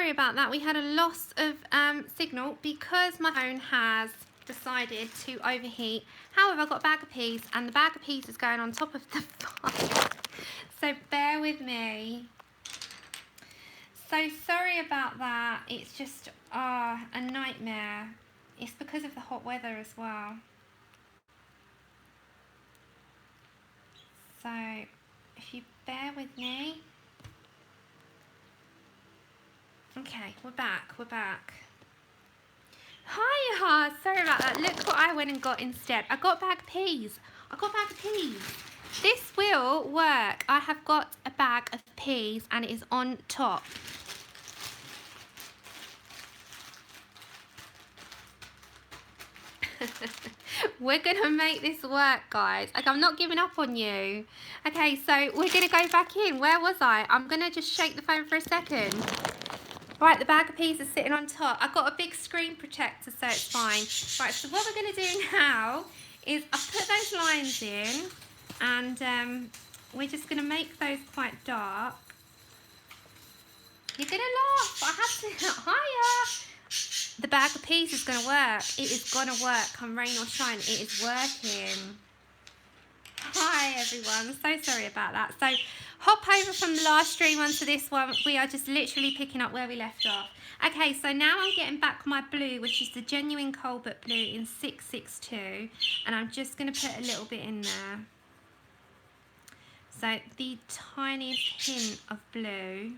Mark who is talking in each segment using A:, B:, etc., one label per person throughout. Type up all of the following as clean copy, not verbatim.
A: sorry about that. We had a loss of signal because my phone has decided to overheat. However, I've got a bag of peas and the bag of peas is going on top of the fire. So bear with me. So sorry about that. It's just a nightmare. It's because of the hot weather as well. So if you bear with me. Okay, we're back. Hiya, sorry about that. Look what I went and got instead. I got a bag of peas. This will work. I have got a bag of peas and it is on top. We're gonna make this work, guys. Like, I'm not giving up on you. Okay, so we're gonna go back in. Where was I? I'm gonna just shake the phone for a second. Right, the bag of peas is sitting on top. I've got a big screen protector, so it's fine. Right, so what we're going to do now is I've put those lines in, and we're just going to make those quite dark. You're going to laugh. I have to. Hiya! The bag of peas is going to work. It is going to work, come rain or shine. It is working. Hi, everyone. So sorry about that. So hop over from the last stream onto this one. We are just literally picking up where we left off. Okay, so now I'm getting back my blue, which is the genuine Colbert blue in 662, and I'm just going to put a little bit in there. So the tiniest hint of blue.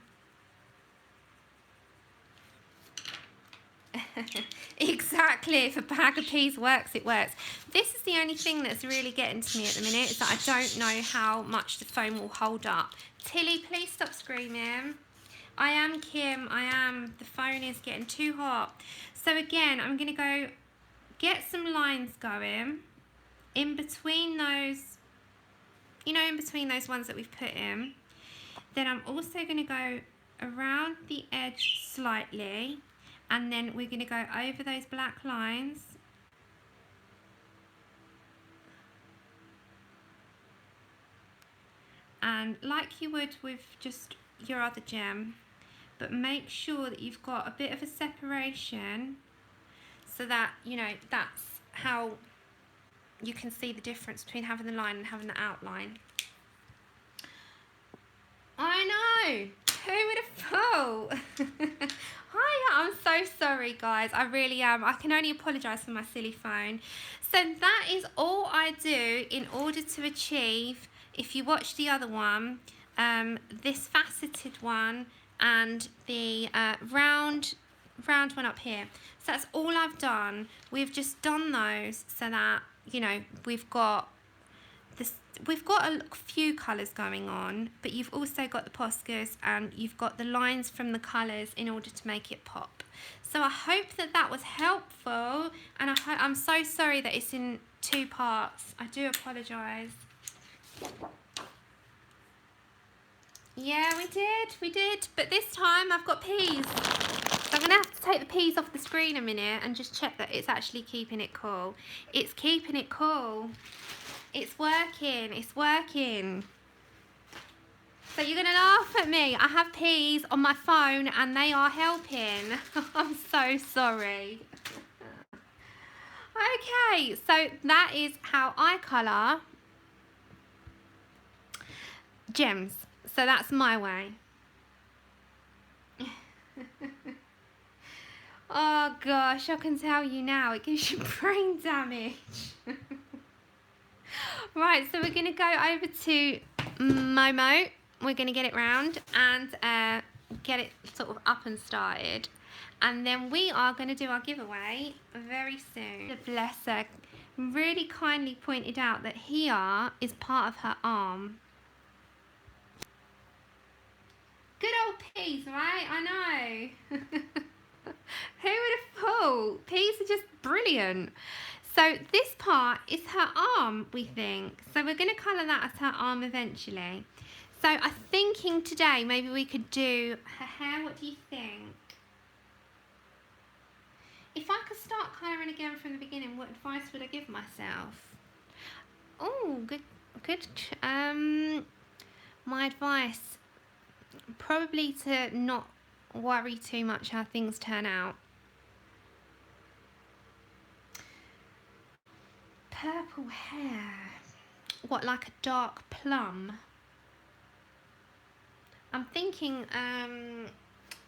A: Exactly, if a bag of peas works, it works. This is the only thing that's really getting to me at the minute, is that I don't know how much the phone will hold up. Tilly, please stop screaming. I am Kim, I am. The phone is getting too hot. So again, I'm going to go get some lines going in between those, you know, in between those ones that we've put in. Then I'm also going to go around the edge slightly. And then we're going to go over those black lines. And like you would with just your other gem, but make sure that you've got a bit of a separation so that, you know, that's how you can see the difference between having the line and having the outline. I know! Who would have thought? Hiya, I'm so sorry, guys. I really am. I can only apologise for my silly phone. So that is all I do in order to achieve, if you watch the other one, this faceted one and the round one up here. So that's all I've done. We've just done those so that, you know, we've got this. We've got a few colours going on, but you've also got the Poscas and you've got the lines from the colours in order to make it pop. So I hope that that was helpful, and I'm so sorry that it's in 2 parts. I do apologise. Yeah, we did, but this time I've got peas. So I'm going to have to take the peas off the screen a minute and just check that it's actually keeping it cool. It's keeping it cool. It's working, it's working. So you're gonna laugh at me. I have peas on my phone and they are helping. I'm so sorry. Okay, so that is how I colour gems. So that's my way. Oh gosh, I can tell you now, it gives you brain damage. Right, so we're going to go over to Momo. We're going to get it round and get it sort of up and started. And then we are going to do our giveaway very soon. Bless her. Really kindly pointed out that here is part of her arm. Good old peas, right? I know. Who would have thought? Peas are just brilliant. So this part is her arm, we think. So we're going to colour that as her arm eventually. So I'm thinking today maybe we could do her hair. What do you think? If I could start colouring again from the beginning, what advice would I give myself? Oh, good. My advice, probably to not worry too much how things turn out. Purple hair. What, like a dark plum? I'm thinking,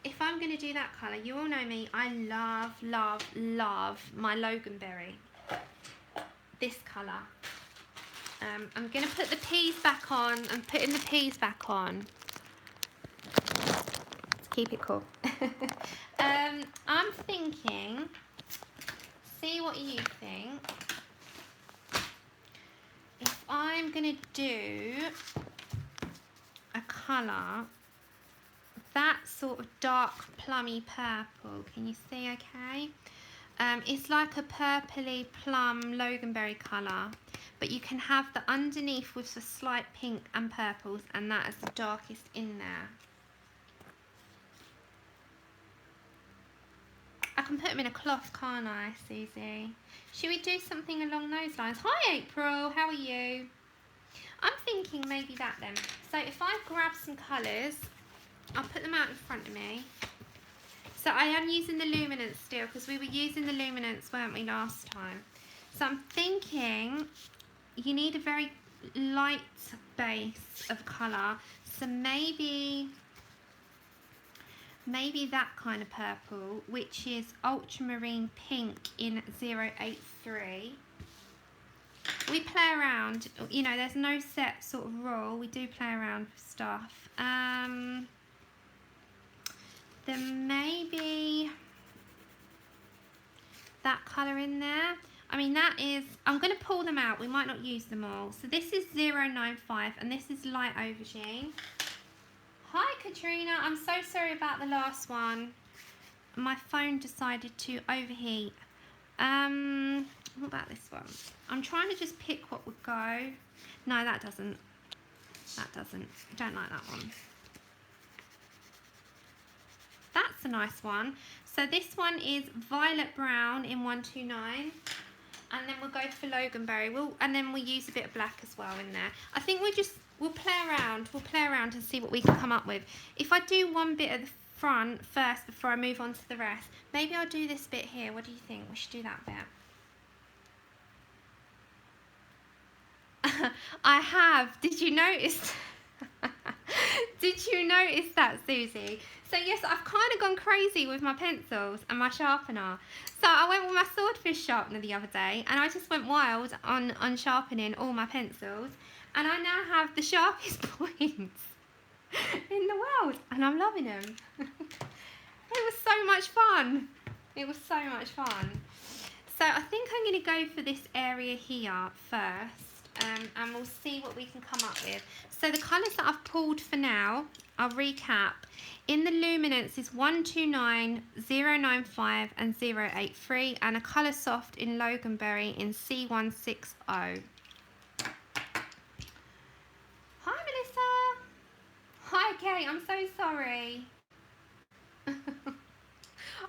A: if I'm going to do that colour, you all know me, I love, love, love my Loganberry. This colour. I'm going to put the peas back on. I'm putting the peas back on. Let's keep it cool. I'm thinking, see what you think. If I'm going to do a colour, that sort of dark plummy purple, can you see okay? It's like a purpley plum Loganberry colour, but you can have the underneath with the slight pink and purples, and that is the darkest in there. I can put them in a cloth, can't I, Susie? Should we do something along those lines? Hi April, how are you? I'm thinking maybe that then. So if I grab some colours, I'll put them out in front of me. So I am using the luminance still, because we were using the luminance, weren't we, last time? So I'm thinking you need a very light base of colour. So maybe that kind of purple, which is ultramarine pink in 083. We play around, you know, there's no set sort of rule. We do play around with stuff. Then maybe that colour in there. I mean, that is, I'm going to pull them out. We might not use them all. So this is 095 and this is light aubergine. Hi Katrina, I'm so sorry about the last one. My phone decided to overheat. What about this one? I'm trying to just pick what would go. No, that doesn't. That doesn't. I don't like that one. That's a nice one. So this one is violet brown in 129. And then we'll go for Loganberry. And then we'll use a bit of black as well in there. I think we'll play around. We'll play around and see what we can come up with. If I do one bit of the front first before I move on to the rest, maybe I'll do this bit here. What do you think? We should do that bit. I have. Did you notice? Did you notice that, Susie? So yes, I've kind of gone crazy with my pencils and my sharpener. So I went with my swordfish sharpener the other day, and I just went wild on sharpening all my pencils, and I now have the sharpest points in the world, and I'm loving them. It was so much fun. It was so much fun. So I think I'm going to go for this area here first. And we'll see what we can come up with. So the colours that I've pulled for now, I'll recap. In the luminance is 129, 095 and 083, and a coloursoft in Loganberry in C160. Hi Melissa. Hi Kate, I'm so sorry.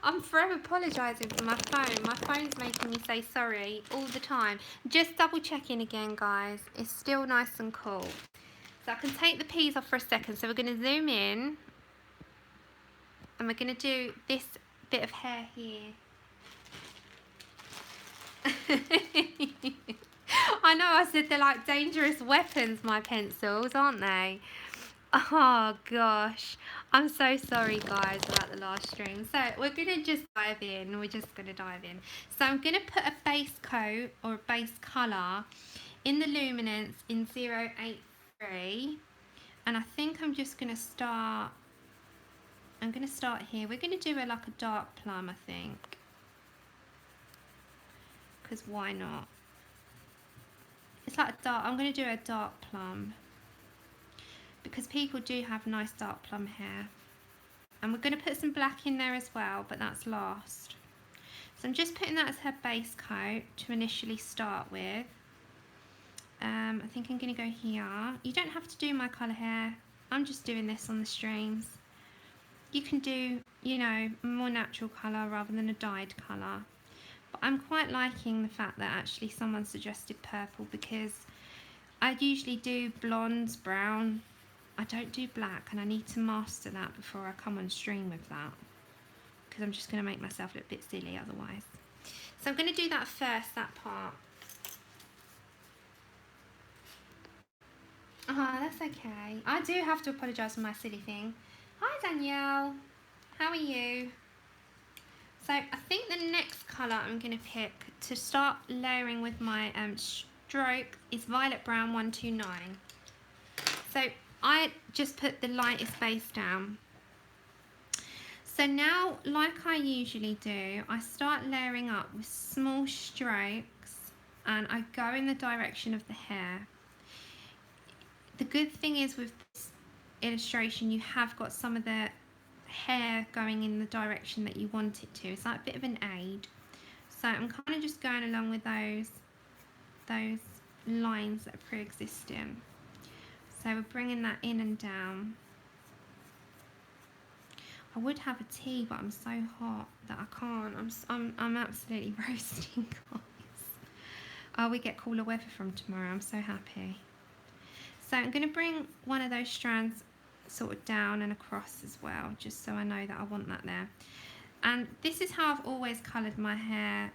A: I'm forever apologising for my phone. My phone's making me say sorry all the time. Just double checking again, guys. It's still nice and cool. So I can take the peas off for a second. So we're going to zoom in. And we're going to do this bit of hair here. I know I said they're like dangerous weapons, my pencils, aren't they? Oh gosh, I'm so sorry guys about the last stream. So we're going to just dive in. We're just going to dive in. So I'm going to put a base coat or a base colour in the luminance in 083. And I think I'm just going to start, I'm going to start here. We're going to do like a dark plum, I think. Because why not? It's like a dark, I'm going to do a dark plum. Because people do have nice dark plum hair. And we're going to put some black in there as well, but that's last. So I'm just putting that as her base coat to initially start with. I think I'm going to go here. You don't have to do my colour hair. I'm just doing this on the streams. You can do, you know, a more natural colour rather than a dyed colour. But I'm quite liking the fact that actually someone suggested purple, because I usually do blondes, brown, I don't do black, and I need to master that before I come on stream with that, because I'm just going to make myself a little bit silly otherwise. So I'm going to do that first, that part. Oh, that's okay. I do have to apologise for my silly thing. Hi Danielle, how are you? So I think the next colour I'm going to pick to start layering with my stroke is Violet Brown 129. So I just put the lightest base down. So now, like I usually do, I start layering up with small strokes and I go in the direction of the hair. The good thing is with this illustration, you have got some of the hair going in the direction that you want it to. It's like a bit of an aid. So I'm kind of just going along with those lines that are pre-existing. So we're bringing that in and down. I would have a tea, but I'm so hot that I can't. I'm absolutely roasting, guys. Oh, we get cooler weather from tomorrow. I'm so happy. So I'm going to bring one of those strands sort of down and across as well, just so I know that I want that there. And this is how I've always coloured my hair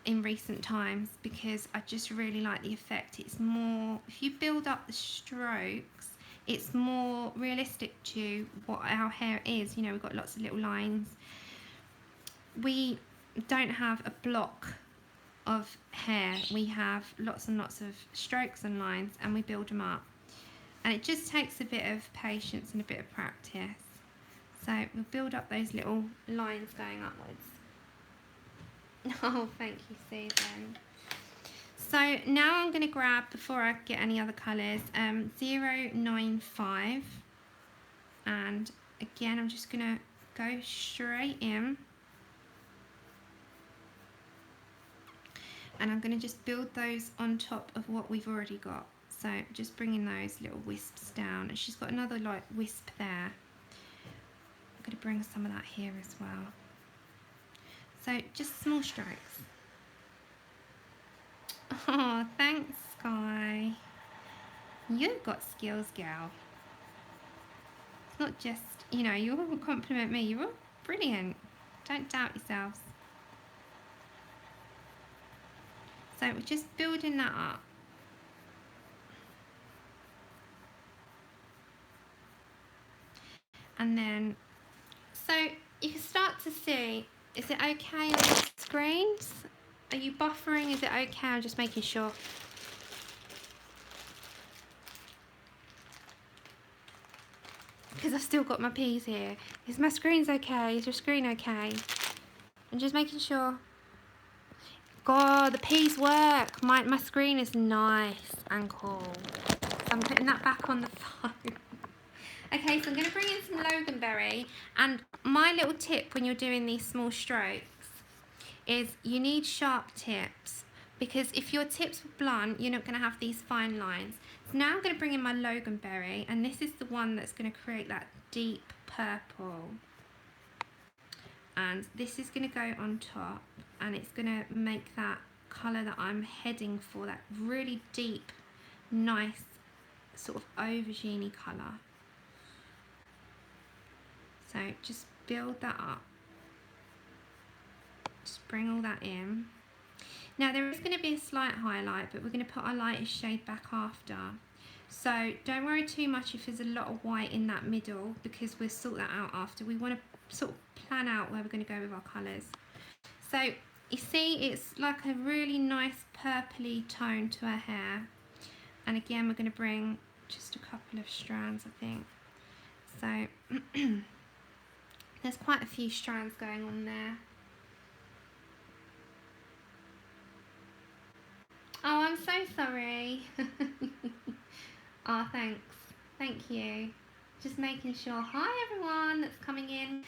A: in recent times, because I just really like the effect. It's more, if you build up the strokes, it's more realistic to what our hair is. You know, we've got lots of little lines. We don't have a block of hair. We have lots and lots of strokes and lines, and we build them up. And it just takes a bit of patience and a bit of practice. So we'll build up those little lines going upwards. Oh, thank you, Susan. So now I'm going to grab, before I get any other colours, 095. And again, I'm just going to go straight in. And I'm going to just build those on top of what we've already got. So just bringing those little wisps down. And she's got another like wisp there. I'm going to bring some of that here as well. So just small strokes. Oh, thanks, Sky. You've got skills, gal. It's not just, you know, you all compliment me. You're all brilliant. Don't doubt yourselves. So we're just building that up. And then, so you can start to see, is it okay on the screens? Are you buffering? Is it okay? I'm just making sure. Because I've still got my peas here. Is my screen's okay? Is your screen okay? I'm just making sure. God, the peas work. My screen is nice and cool. So I'm putting that back on the phone. Okay, so I'm going to bring in some loganberry, and my little tip when you're doing these small strokes is you need sharp tips, because if your tips were blunt, you're not going to have these fine lines. So now I'm going to bring in my loganberry, and this is the one that's going to create that deep purple. And this is going to go on top, and it's going to make that colour that I'm heading for, that really deep, nice sort of aubergine colour. So just build that up. Just bring all that in. Now there is going to be a slight highlight, but we're going to put our lightest shade back after. So don't worry too much if there's a lot of white in that middle, because we'll sort that out after. We want to sort of plan out where we're going to go with our colours. So you see it's like a really nice purpley tone to our hair. And again, we're going to bring just a couple of strands, I think. So there's quite a few strands going on there. Oh, I'm so sorry. Oh, thanks. Thank you. Just making sure. Hi, everyone that's coming in.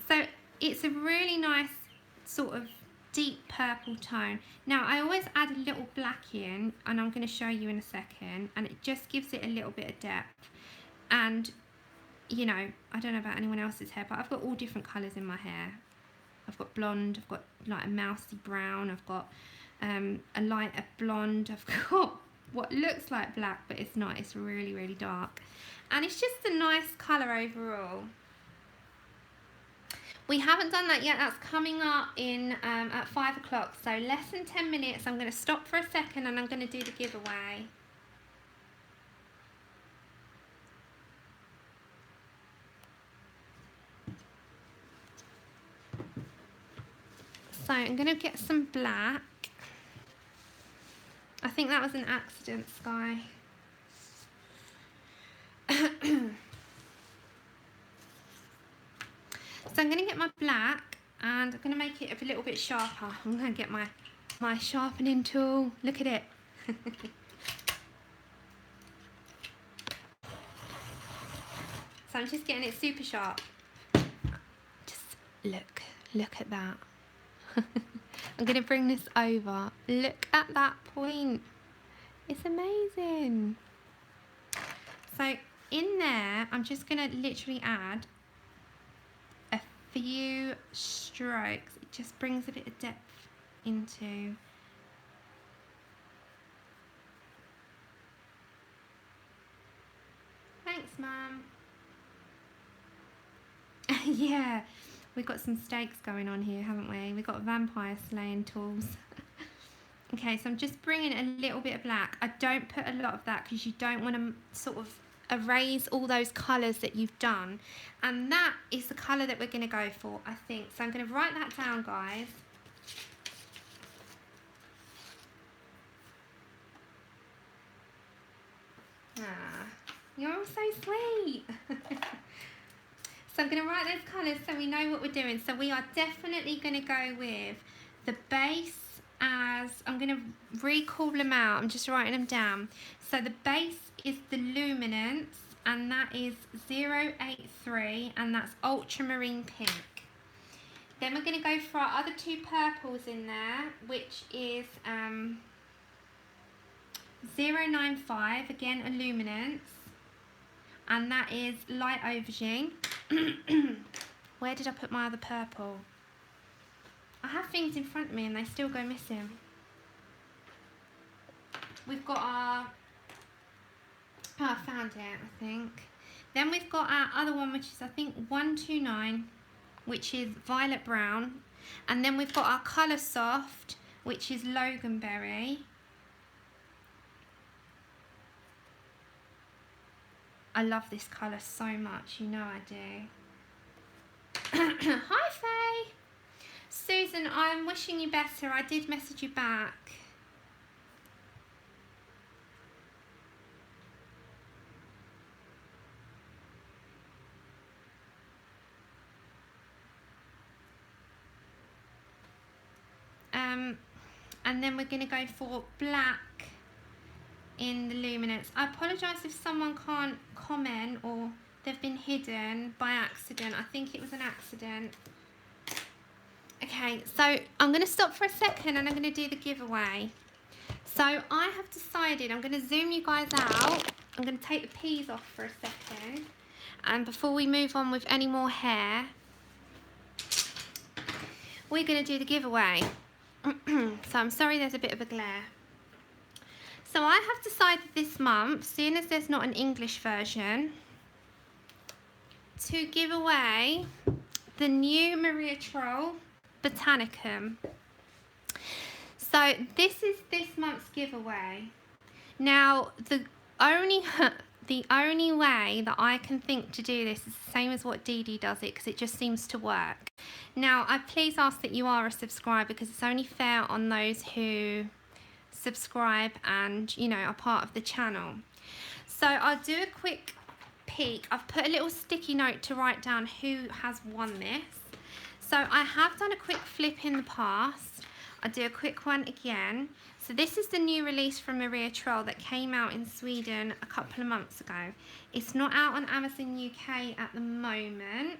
A: So it's a really nice sort of deep purple tone. Now, I always add a little black in, and I'm going to show you in a second, and it just gives it a little bit of depth. And you know, I don't know about anyone else's hair, but I've got all different colours in my hair. I've got blonde, I've got like a mousy brown, I've got a lighter blonde, I've got what looks like black, but it's not. It's really, really dark. And it's just a nice colour overall. We haven't done that yet. That's coming up in at 5 o'clock. So less than 10 minutes. I'm going to stop for a second and I'm going to do the giveaway. So I'm going to get some black. I think that was an accident, Sky. So I'm going to get my black and I'm going to make it a little bit sharper. I'm going to get my sharpening tool. Look at it. So I'm just getting it super sharp. Just look at that. I'm going to bring this over. Look at that point. It's amazing. So in there, I'm just going to literally add a few strokes. It just brings a bit of depth into. Thanks, Mum. Yeah, we've got some stakes going on here, haven't we? We've got vampire slaying tools. Okay, so I'm just bringing a little bit of black. I don't put a lot of that because you don't want to sort of erase all those colours that you've done. And that is the colour that we're going to go for, I think. So I'm going to write that down, guys. Ah, you're all so sweet. So I'm going to write those colours so we know what we're doing. So we are definitely going to go with the base as, I'm going to recall them out, I'm just writing them down. So the base is the luminance, and that is 083, and that's ultramarine pink. Then we're going to go for our other two purples in there, which is 095, again a luminance, and that is light aubergine. Where did I put my other purple? I have things in front of me and they still go missing. We've got our, oh, I found it, I think. Then we've got our other one, which is I think 129, which is violet brown. And then we've got our coloursoft, which is loganberry. I love this colour so much, you know I do. Hi Faye! Susan, I'm wishing you better. I did message you back. And then we're going to go for black in the luminance. I apologise if someone can't comment or they've been hidden by accident. I think it was an accident. Okay, so I'm going to stop for a second and I'm going to do the giveaway. So I have decided I'm going to zoom you guys out. I'm going to take the peas off for a second. And before we move on with any more hair, we're going to do the giveaway. So I'm sorry there's a bit of a glare. So I have decided this month, seeing as there's not an English version, to give away the new Maria Troll Botanicum. So this is this month's giveaway. Now the only way that I can think to do this is the same as what Dee Dee does it, because it just seems to work. Now I please ask that you are a subscriber, because it's only fair on those who subscribe and, you know, are part of the channel. So I'll do a quick peek. I've put a little sticky note to write down who has won this. So I have done a quick flip in the past. I'll do a quick one again. So this is the new release from Maria Troll that came out in Sweden a couple of months ago. It's not out on Amazon UK at the moment.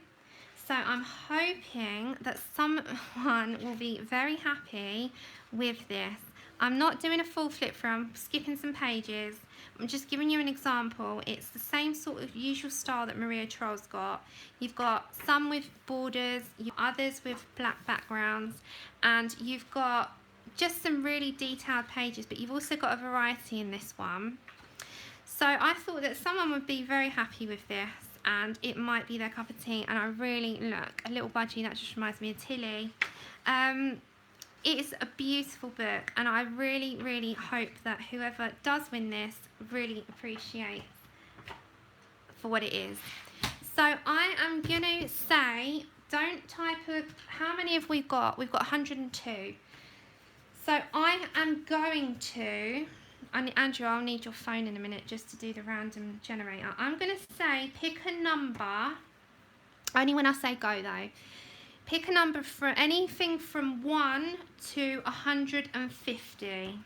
A: So I'm hoping that someone will be very happy with this. I'm not doing a full flip through, I'm skipping some pages. I'm just giving you an example. It's the same sort of usual style that Maria Troll's got. You've got some with borders, others with black backgrounds, and you've got just some really detailed pages, but you've also got a variety in this one. So I thought that someone would be very happy with this, and it might be their cup of tea. And I really, look, a little budgie, that just reminds me of Tilly. It is a beautiful book, and I really, really hope that whoever does win this really appreciates for what it is. So I am going to say, don't type how many have we got? We've got 102. So I am going to, Andrew, I'll need your phone in a minute just to do the random generator. I'm going to say pick a number, only when I say go though. Pick a number for anything from 1 to 150.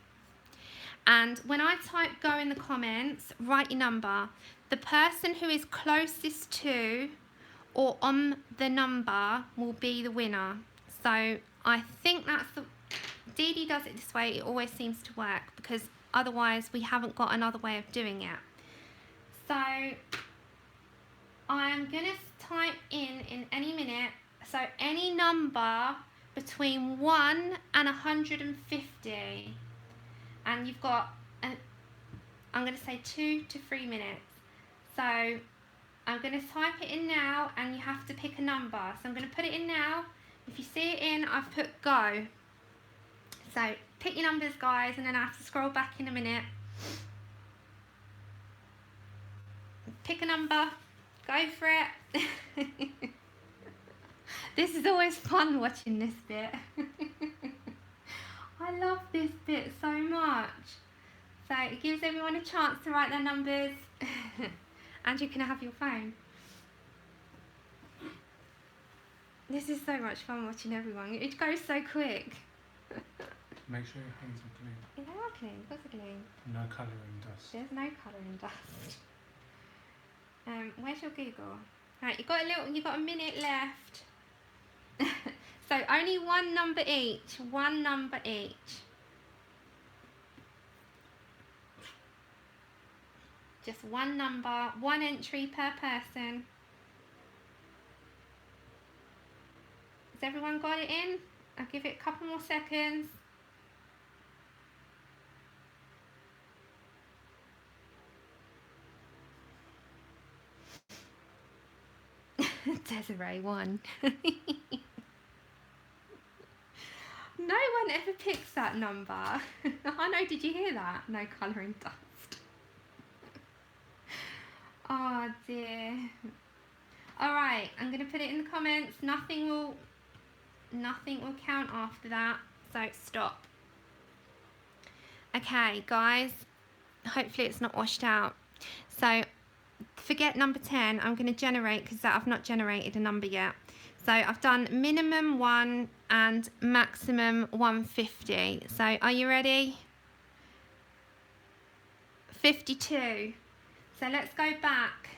A: And when I type go in the comments, write your number. The person who is closest to or on the number will be the winner. So I think that's the... Dee Dee does it this way. It always seems to work because otherwise we haven't got another way of doing it. So I'm going to type in any minute. So any number between 1 and 150. And you've got, I'm going to say 2 to 3 minutes. So I'm going to type it in now and you have to pick a number. So I'm going to put it in now. If you see it in, I've put go. So pick your numbers, guys, and then I have to scroll back in a minute. Pick a number. Go for it. This is always fun watching this bit. I love this bit so much. So it gives everyone a chance to write their numbers. And you can have your phone. This is so much fun watching everyone. It goes so quick.
B: Make sure your hands are clean.
A: Yeah, they are clean. Of course they're clean.
B: No colouring dust.
A: There's no colouring dust. Where's your Google? Right, you've got a minute left. So only one number each. One number each. Just one number, one entry per person. Has everyone got it in? I'll give it a couple more seconds. Desiree won. No one ever picks that number. I know, did you hear that? No colouring dust. Oh dear. Alright, I'm going to put it in the comments. Nothing will count after that. So stop. Okay, guys. Hopefully it's not washed out. So forget number 10. I'm going to generate because I've not generated a number yet. So I've done minimum 1 and maximum 150. So are you ready? 52. So let's go back.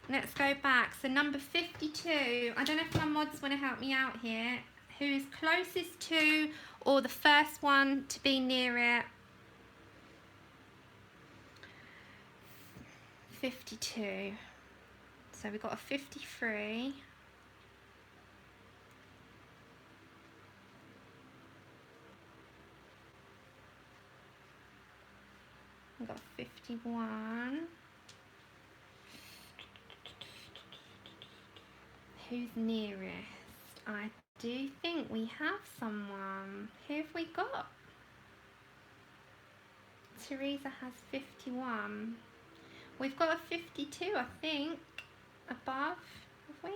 A: Let's go back. So number 52. I don't know if my mods want to help me out here. Who's closest to or the first one to be near it? 52. So we've got a 53. We've got 51. Who's nearest? I do think we have someone. Who have we got? Teresa has 51. We've got a 52, I think, above, have we?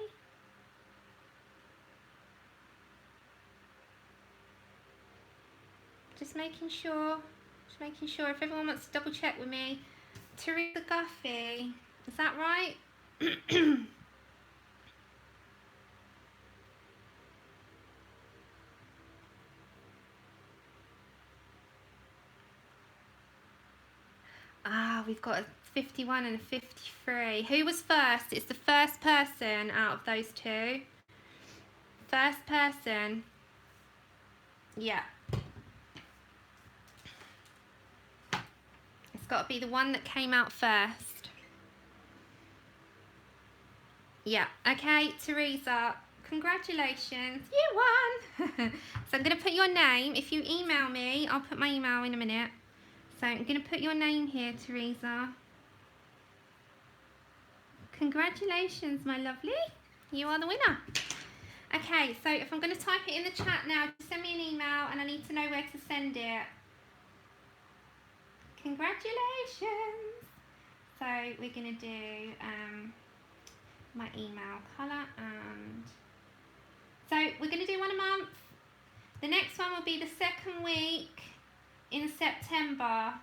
A: Just making sure if everyone wants to double check with me. Teresa Guffey, is that right? Ah, we've got a 51 and a 53. Who was first? It's the first person out of those two. First person. Yeah. It's got to be the one that came out first. Yeah. Okay, Teresa, Congratulations, you won. So I'm going to put your name. If you email me, I'll put my email in a minute. So I'm going to put your name here, Teresa. Congratulations, my lovely. You are the winner. Okay, so if I'm going to type it in the chat now, just send me an email and I need to know where to send it. Congratulations. So we're going to do my email colour, and so we're going to do one a month. The next one will be the second week in September.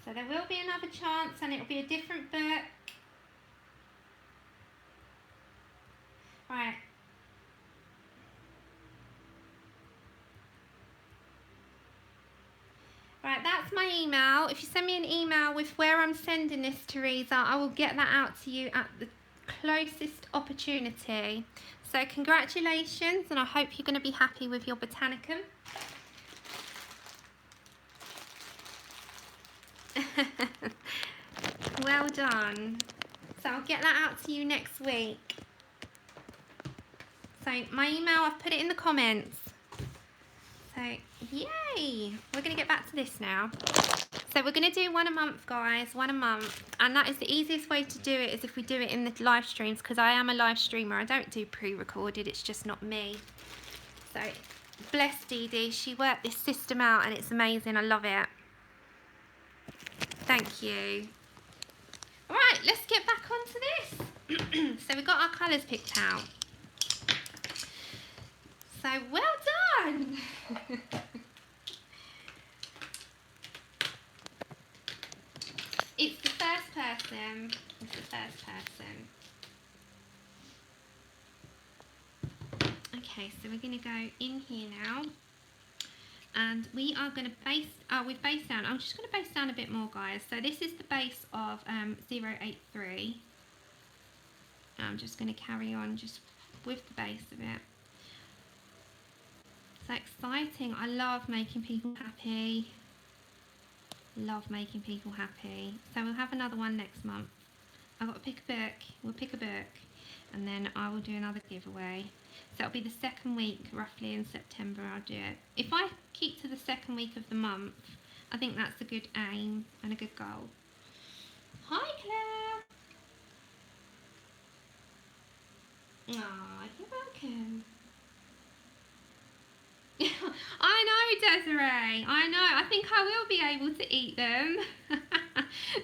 A: So there will be another chance and it will be a different book. Right. Right, that's my email. If you send me an email with where I'm sending this, Teresa, I will get that out to you at the closest opportunity. So congratulations, and I hope you're going to be happy with your Botanicum. Well done. So I'll get that out to you next week. So my email, I've put it in the comments. So yay, we're going to get back to this now. So we're going to do one a month, guys, one a month, and that is the easiest way to do it, is if we do it in the live streams, because I am a live streamer. I don't do pre-recorded, it's just not me. So bless Dee Dee, she worked this system out and it's amazing. I love it. Thank you. All right, let's get back onto this. So we've got our colours picked out. So well done. It's the first person. It's the first person. Okay, so we're going to go in here now. And we are going to base, we've based down, I'm just going to base down a bit more, guys. So this is the base of 083. I'm just going to carry on just with the base of it. So exciting. I love making people happy. Love making people happy. So we'll have another one next month. I've got to pick a book. We'll pick a book. And then I will do another giveaway. So it'll be the second week, roughly in September, I'll do it. If I keep to the second week of the month, I think that's a good aim and a good goal. Hi, Claire. Aw, you're welcome. I know, Desiree. I know. I think I will be able to eat them.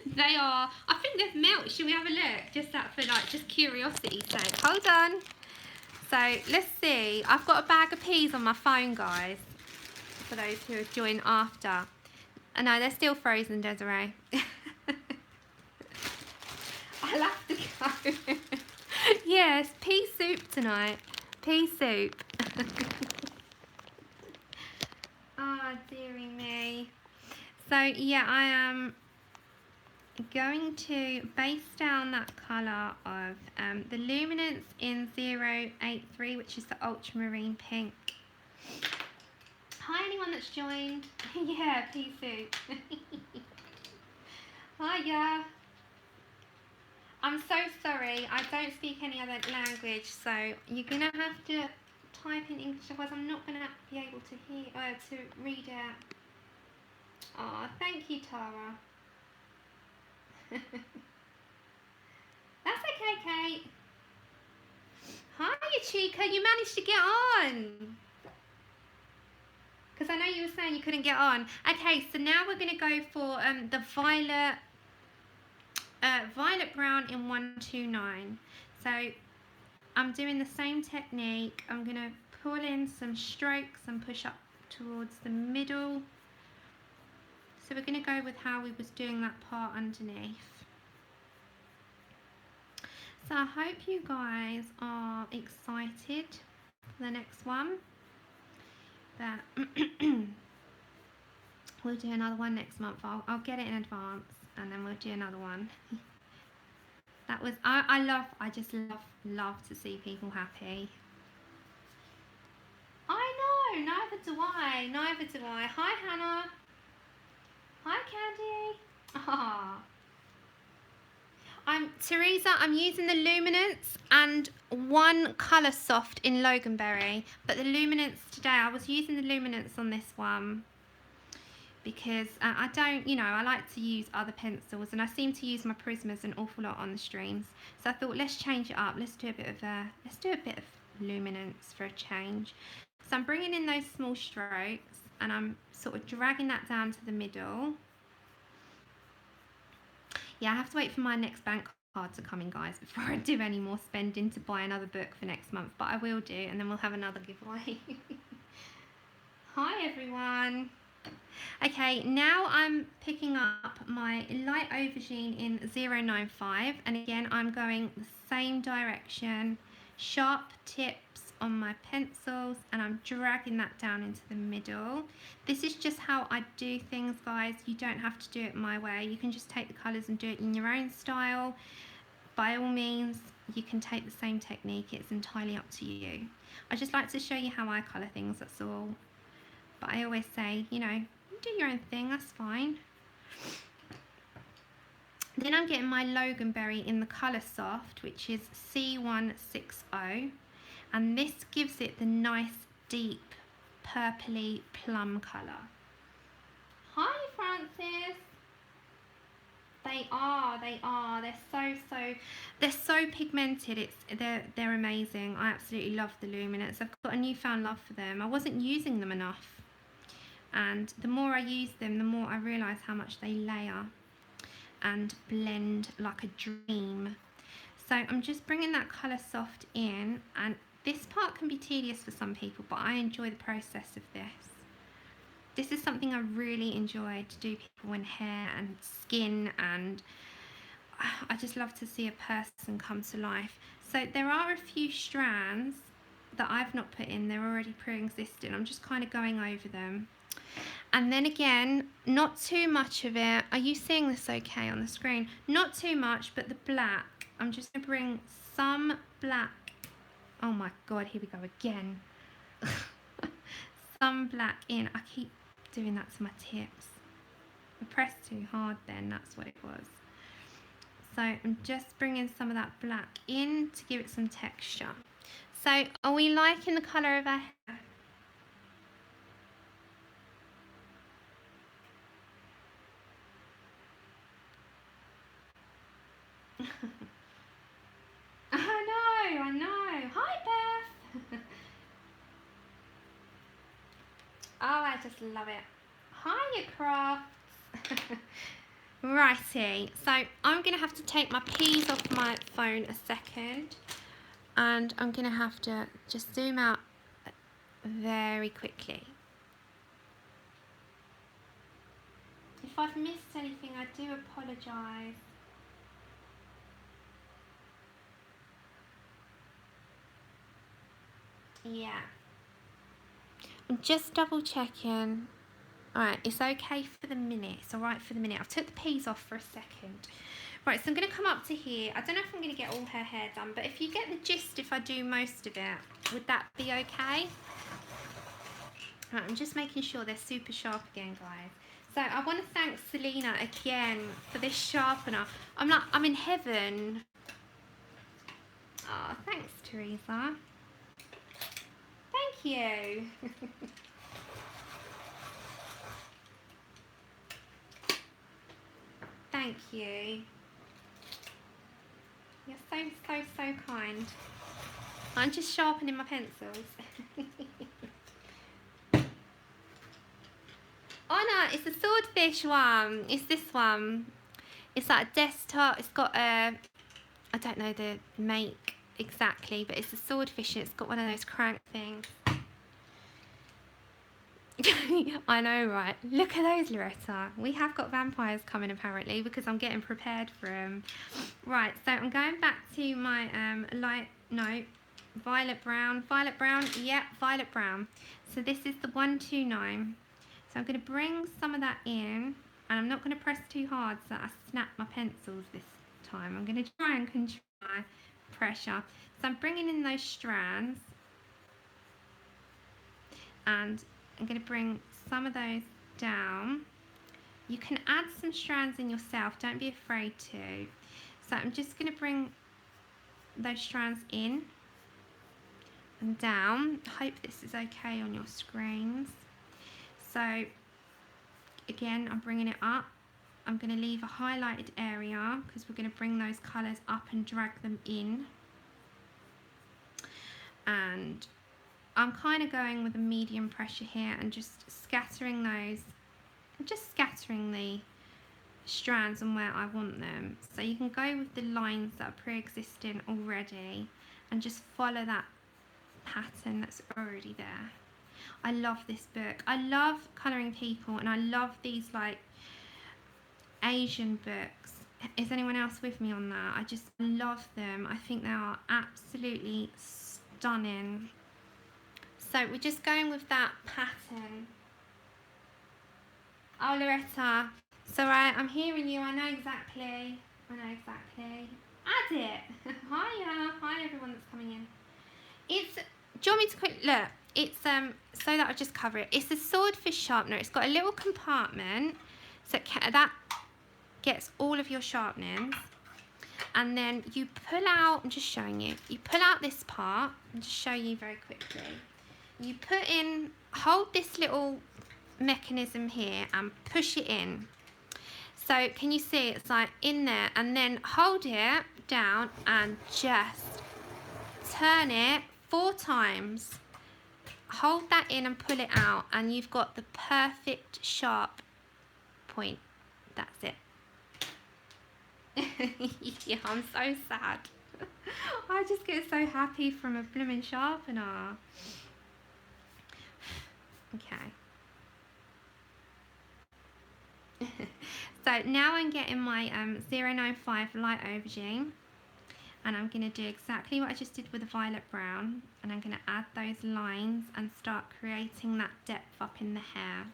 A: They are, I think they've melted. Shall we have a look? Just that for like, just curiosity's sake. Hold on. So let's see. I've got a bag of peas on my phone, guys, for those who have joined after. I know they're still frozen, Desiree. I'll have to go. Yes, pea soup tonight. Pea soup. Oh, dearie me. So yeah, I am going to base down that colour of the luminance in 083, which is the ultramarine pink. Hi, anyone that's joined. Yeah, pea soup. Hiya. I'm so sorry, I don't speak any other language, so you're gonna have to type in English, otherwise I'm not gonna be able to hear to read it. Oh, thank you, Tara. That's okay, Kate. Hi, Chica, you managed to get on. Because I know you were saying you couldn't get on. Okay, so now we're going to go for the violet brown in 129. So I'm doing the same technique. I'm going to pull in some strokes and push up towards the middle. So we're going to go with how we was doing that part underneath. So I hope you guys are excited for the next one. But we'll do another one next month. I'll get it in advance and then we'll do another one. That was, I just love to see people happy. I know, neither do I. Hi, Hannah. Hi, Candy. Aww. Teresa, I'm using the luminance and one coloursoft in Loganberry, but the luminance today, I was using the luminance on this one because I don't, you know, I like to use other pencils, and I seem to use my Prismas an awful lot on the streams. So I thought, let's change it up. Let's do a bit of luminance for a change. So I'm bringing in those small strokes, and I'm sort of dragging that down to the middle. Yeah, I have to wait for my next bank card to come in, guys, before I do any more spending to buy another book for next month. But I will do, and then we'll have another giveaway. Hi, everyone. Okay, now I'm picking up my light aubergine in 095, and again I'm going the same direction, sharp tips on my pencils, and I'm dragging that down into the middle. This is just how I do things, guys. You don't have to do it my way. You can just take the colours and do it in your own style. By all means, you can take the same technique. It's entirely up to you. I just like to show you how I colour things, that's all. But I always say, you know, do your own thing, that's fine. Then I'm getting my Loganberry in the coloursoft, which is C160, and this gives it the nice deep purpley plum colour. Hi, Francis. They are. They're so pigmented. They're amazing. I absolutely love the luminance. I've got a newfound love for them. I wasn't using them enough, and the more I use them, the more I realise how much they layer and blend like a dream. So I'm just bringing that coloursoft in, and this part can be tedious for some people, but I enjoy the process of this. This is something I really enjoy to do people in hair and skin, and I just love to see a person come to life. So there are a few strands that I've not put in, they're already pre-existing. I'm just kind of going over them. And then again, not too much of it. Are you seeing this okay on the screen? Not too much, but the black. I'm just going to bring some black. Oh my God, here we go again. Some black in. I keep doing that to my tips. I pressed too hard then, that's what it was. So I'm just bringing some of that black in to give it some texture. So are we liking the colour of our hair? I know. Hi, Beth. Oh, I just love it. Hiya, Crafts. Righty. So I'm going to have to take my P's off my phone a second. And I'm going to have to just zoom out very quickly. If I've missed anything, I do apologise. Yeah. I'm just double checking. Alright, it's okay for the minute. It's alright for the minute. I've took the P's off for a second. Right, so I'm going to come up to here. I don't know if I'm going to get all her hair done, but if you get the gist, if I do most of it, would that be okay? Right, I'm just making sure they're super sharp again, guys. So I want to thank Selena again for this sharpener. I'm in heaven. Oh, thanks, Teresa. Thank you. Thank you. You're so kind. I'm just sharpening my pencils. Oh no, it's the swordfish one. It's this one. It's like a desktop. It's got a, I don't know the make exactly, but it's a swordfish and it's got one of those crank things. I know, right? Look at those, Loretta. We have got vampires coming apparently because I'm getting prepared for them. Right, so I'm going back to my violet brown. Yep, violet brown. So this is the 129. So I'm going to bring some of that in, and I'm not going to press too hard so I snap my pencils this time. I'm going to try and control my pressure. So I'm bringing in those strands, and I'm going to bring some of those down. You can add some strands in yourself, don't be afraid to. So I'm just going to bring those strands in and down. I hope this is okay on your screens. So again, I'm bringing it up. I'm going to leave a highlighted area because we're going to bring those colours up and drag them in. And I'm kind of going with a medium pressure here and just scattering those, just scattering the strands on where I want them. So you can go with the lines that are pre-existing already and just follow that pattern that's already there. I love this book. I love colouring people, and I love these like Asian books. Is anyone else with me on that? I just love them. I think they are absolutely stunning. So we're just going with that pattern. Oh, Loretta, it's alright, I'm hearing you. I know exactly. Add it. Hiya. Hi everyone that's coming in. It's, do you want me to quick look? It's so that I'll just cover it. It's a swordfish sharpener. It's got a little compartment, so that gets all of your sharpenings. And then you pull out, I'm just showing you. You pull out this part. I'll just show you very quickly. You put in, hold this little mechanism here and push it in. So can you see it's like in there, and then hold it down and just turn it 4 times. Hold that in and pull it out, and you've got the perfect sharp point. That's it. Yeah, I'm so sad. I just get so happy from a blooming sharpener. Okay. So now I'm getting my 095 light aubergine, and I'm going to do exactly what I just did with the violet brown, and I'm going to add those lines and start creating that depth up in the hair.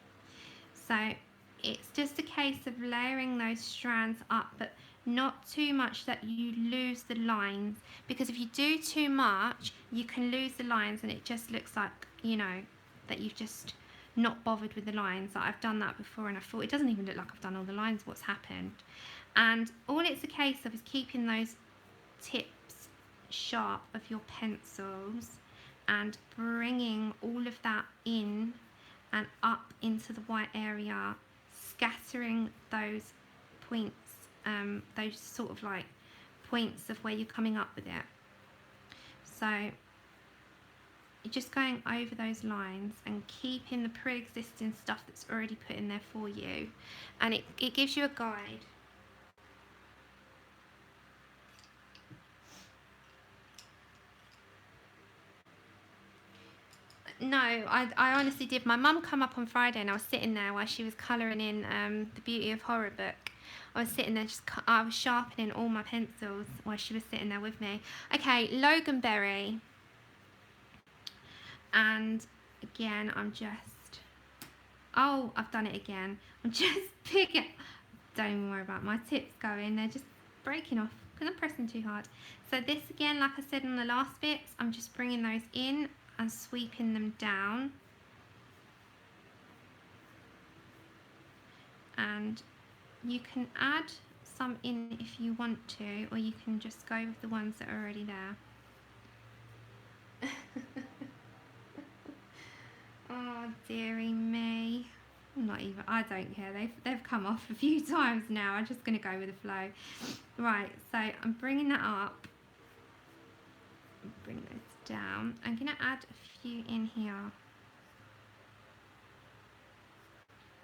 A: So it's just a case of layering those strands up, but not too much that you lose the lines, because if you do too much you can lose the lines and it just looks like, you know, that you've just not bothered with the lines. I've done that before and I thought it doesn't even look like I've done all the lines, what's happened? And all it's a case of is keeping those tips sharp of your pencils and bringing all of that in and up into the white area, scattering those points, those sort of like points of where you're coming up with it. So you're just going over those lines and keeping the pre-existing stuff that's already put in there for you, and it gives you a guide. No, I honestly did. My mum come up on Friday and I was sitting there while she was colouring in the Beauty of Horror book. I was sitting there, I was sharpening all my pencils while she was sitting there with me. Okay, Loganberry. And again, I'm just, oh, I've done it again. I'm just picking, don't even worry about my tips going, they're just breaking off because I'm pressing too hard. So this again, like I said in the last bits, I'm just bringing those in and sweeping them down. And you can add some in if you want to, or you can just go with the ones that are already there. Oh, dearie me. Not even, I don't care. They've come off a few times now. I'm just going to go with the flow. Right, so I'm bringing that up. Bring those down. I'm going to add a few in here.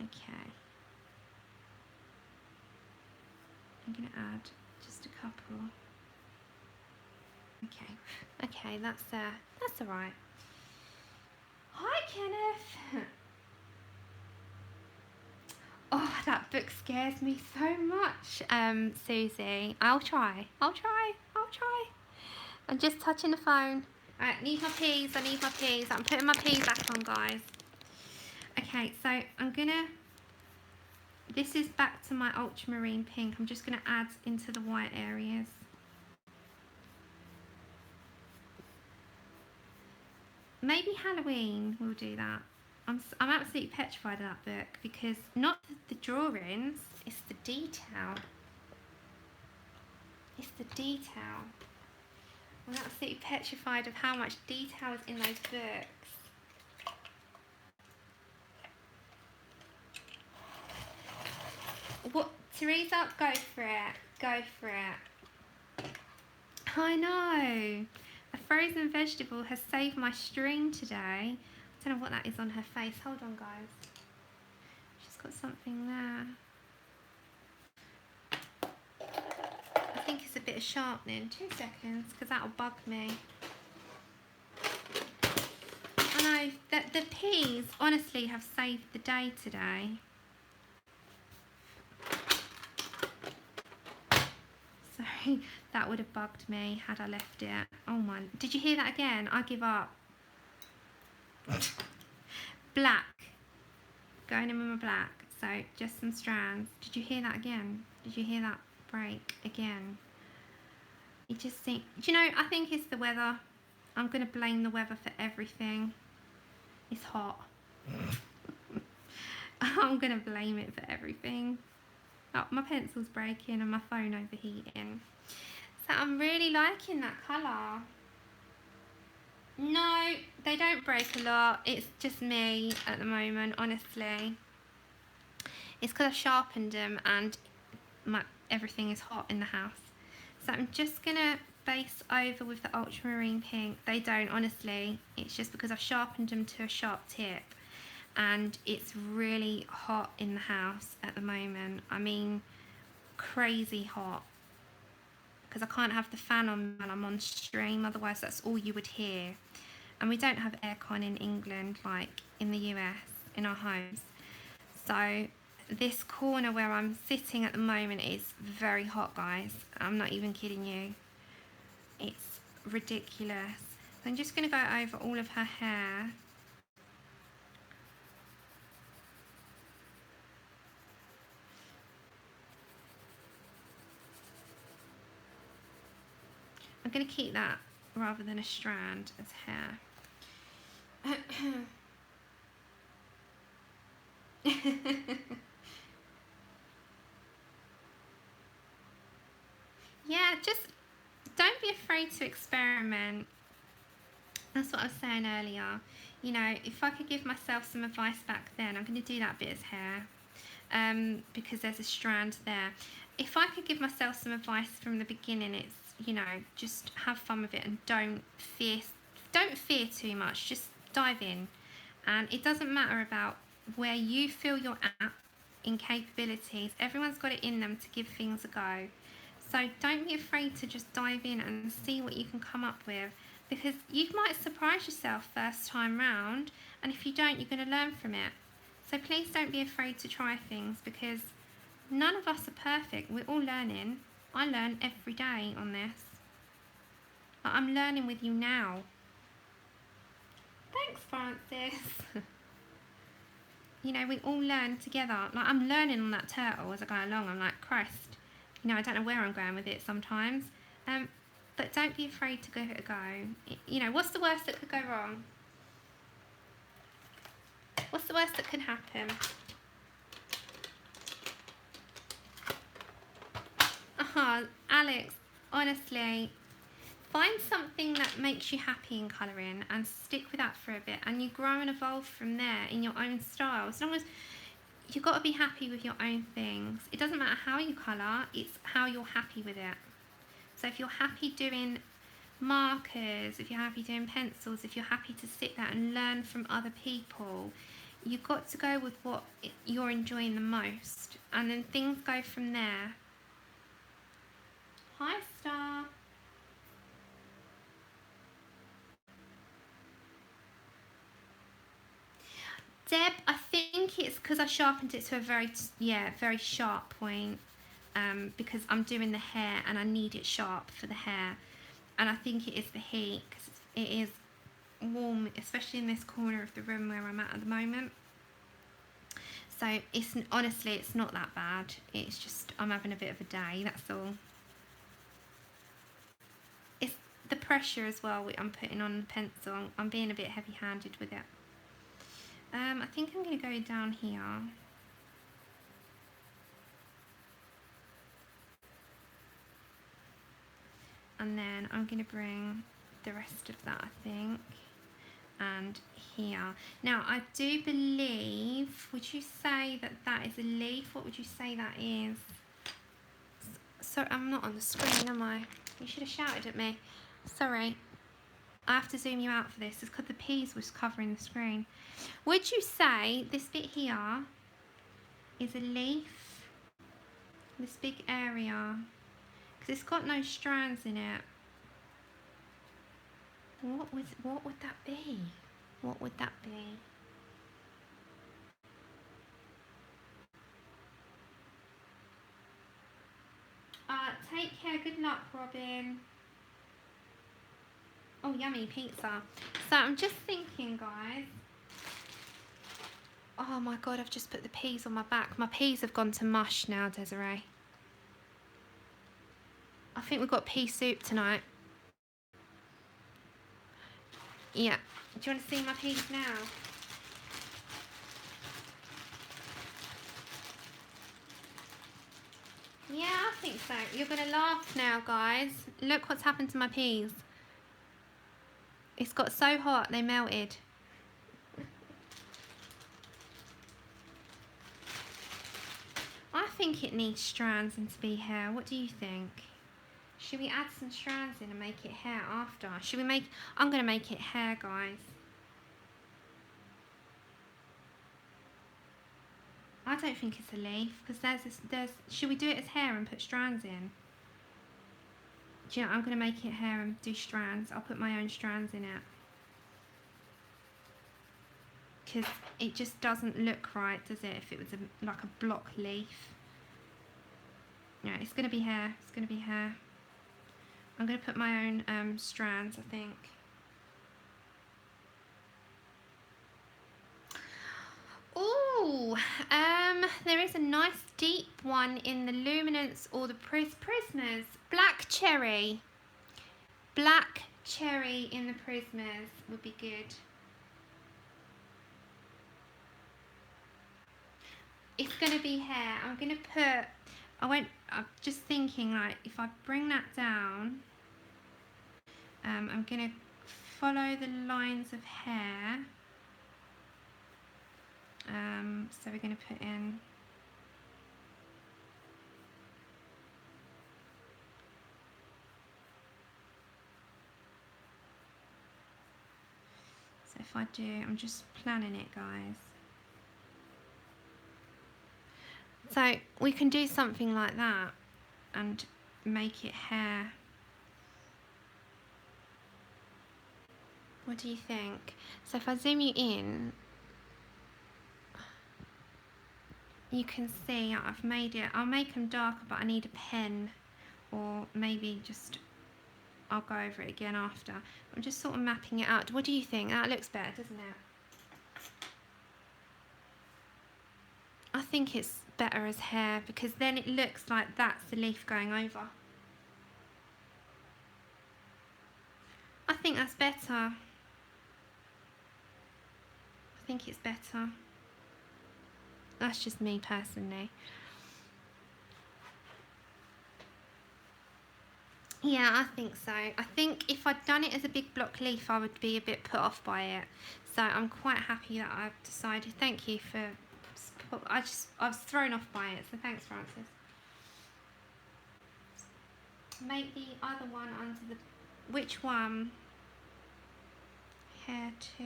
A: Okay. I'm going to add just a couple. Okay. Okay, that's all right. Hi, Kenneth. Oh, that book scares me so much, Susie. I'll try. I'm just touching the phone. Alright, need my peas. I need my peas. I'm putting my peas back on, guys. Okay, so I'm gonna, this is back to my ultramarine pink. I'm just gonna add into the white areas. Maybe Halloween we'll do that. I'm absolutely petrified of that book, because not the drawings, it's the detail. It's the detail. I'm absolutely petrified of how much detail is in those books. What, Teresa? Go for it. Go for it. I know. A frozen vegetable has saved my string today. I don't know what that is on her face. Hold on, guys. She's got something there. I think it's a bit of sharpening. 2 seconds, because that'll bug me. I know that the peas honestly have saved the day today. Sorry, that would have bugged me had I left it. Oh my, did you hear that again? I give up. Black. Going in with my black. So just some strands. Did you hear that again? Did you hear that break again? You just think, do you know, I think it's the weather. I'm going to blame the weather for everything. It's hot. I'm going to blame it for everything. Oh, my pencil's breaking and my phone overheating. So I'm really liking that colour. No, they don't break a lot. It's just me at the moment, honestly. It's because I've sharpened them and everything is hot in the house. So I'm just going to base over with the ultramarine pink. They don't, honestly. It's just because I've sharpened them to a sharp tip. And it's really hot in the house at the moment. I mean, crazy hot. Because I can't have the fan on when I'm on stream, otherwise that's all you would hear. And we don't have aircon in England like in the US, in our homes. So this corner where I'm sitting at the moment is very hot, guys. I'm not even kidding you. It's ridiculous. So I'm just going to go over all of her hair. I'm going to keep that rather than a strand as hair. Yeah, just don't be afraid to experiment. That's what I was saying earlier. You know, if I could give myself some advice back then, I'm going to do that bit as hair because there's a strand there. If I could give myself some advice from the beginning, it's, you know, just have fun with it and don't fear too much. Just dive in. And it doesn't matter about where you feel you're at in capabilities. Everyone's got it in them to give things a go. So don't be afraid to just dive in and see what you can come up with, because you might surprise yourself first time round, and if you don't, you're going to learn from it. So please don't be afraid to try things, because none of us are perfect. We're all learning. I learn every day on this. I'm learning with you now. Thanks, Francis. You know, we all learn together. Like, I'm learning on that turtle as I go along. I'm like, Christ, you know, I don't know where I'm going with it sometimes. But don't be afraid to give it a go. You know, what's the worst that could go wrong? What's the worst that can happen? Alex, honestly, find something that makes you happy in colouring and stick with that for a bit, and you grow and evolve from there in your own style. As long as you've got to be happy with your own things. It doesn't matter how you colour, it's how you're happy with it. So if you're happy doing markers, if you're happy doing pencils, if you're happy to sit there and learn from other people, you've got to go with what you're enjoying the most, and then things go from there. Hi, Star. Deb, I think it's because I sharpened it to a very sharp point, because I'm doing the hair and I need it sharp for the hair, and I think it is the heat, because it is warm, especially in this corner of the room where I'm at the moment. So it's honestly, it's not that bad. It's just I'm having a bit of a day, that's all. It's the pressure as well I'm putting on the pencil. I'm being a bit heavy-handed with it. I think I'm going to go down here. and then I'm going to bring the rest of that, I think, and here. Now I do believe, would you say that that is a leaf? What would you say that is? So I'm not on the screen, am I? You should have shouted at me. Sorry. I have to zoom you out for this. It's because the peas was covering the screen. Would you say this bit here is a leaf? This big area? Because it's got no strands in it. What would that be? What would that be? Take care. Good luck, Robin. Oh, yummy pizza. So I'm just thinking, guys. Oh my God, I've just put the peas on my back. My peas have gone to mush now, Desiree. I think we've got pea soup tonight. Yeah. Do you want to see my peas now? Yeah, I think so. You're going to laugh now, guys. Look what's happened to my peas. It's got so hot, they melted. I think it needs strands and to be hair. What do you think? Should we add some strands in and make it hair after? Should we make... I'm going to make it hair, guys. I don't think it's a leaf, because there's... Should we do it as hair and put strands in? Do you know, I'm going to make it hair and do strands. I'll put my own strands in it. Because it just doesn't look right, does it, if it was like a block leaf. Yeah, it's going to be hair. It's going to be hair. I'm going to put my own strands, I think. Ooh, there is a nice deep one in the luminance or the prismas. Black cherry. Black cherry in the prismas would be good. It's going to be hair. I'm going to put... I'm just thinking, like, if I bring that down, I'm going to follow the lines of hair. So we're going to put in... So if I do, I'm just planning it, guys. So we can do something like that and make it hair. What do you think? So if I zoom you in, you can see I've made it. I'll make them darker, but I need a pen, or maybe just I'll go over it again after. I'm just sort of mapping it out. What do you think? That looks better, doesn't it? I think it's better as hair, because then it looks like that's the leaf going over. I think that's better. I think it's better. That's just me personally. Yeah, I think so. I think if I'd done it as a big block leaf, I would be a bit put off by it. So I'm quite happy that I've decided. Thank you for... I was thrown off by it, so thanks, Francis. Make the other one under the... Which one? Hair 2.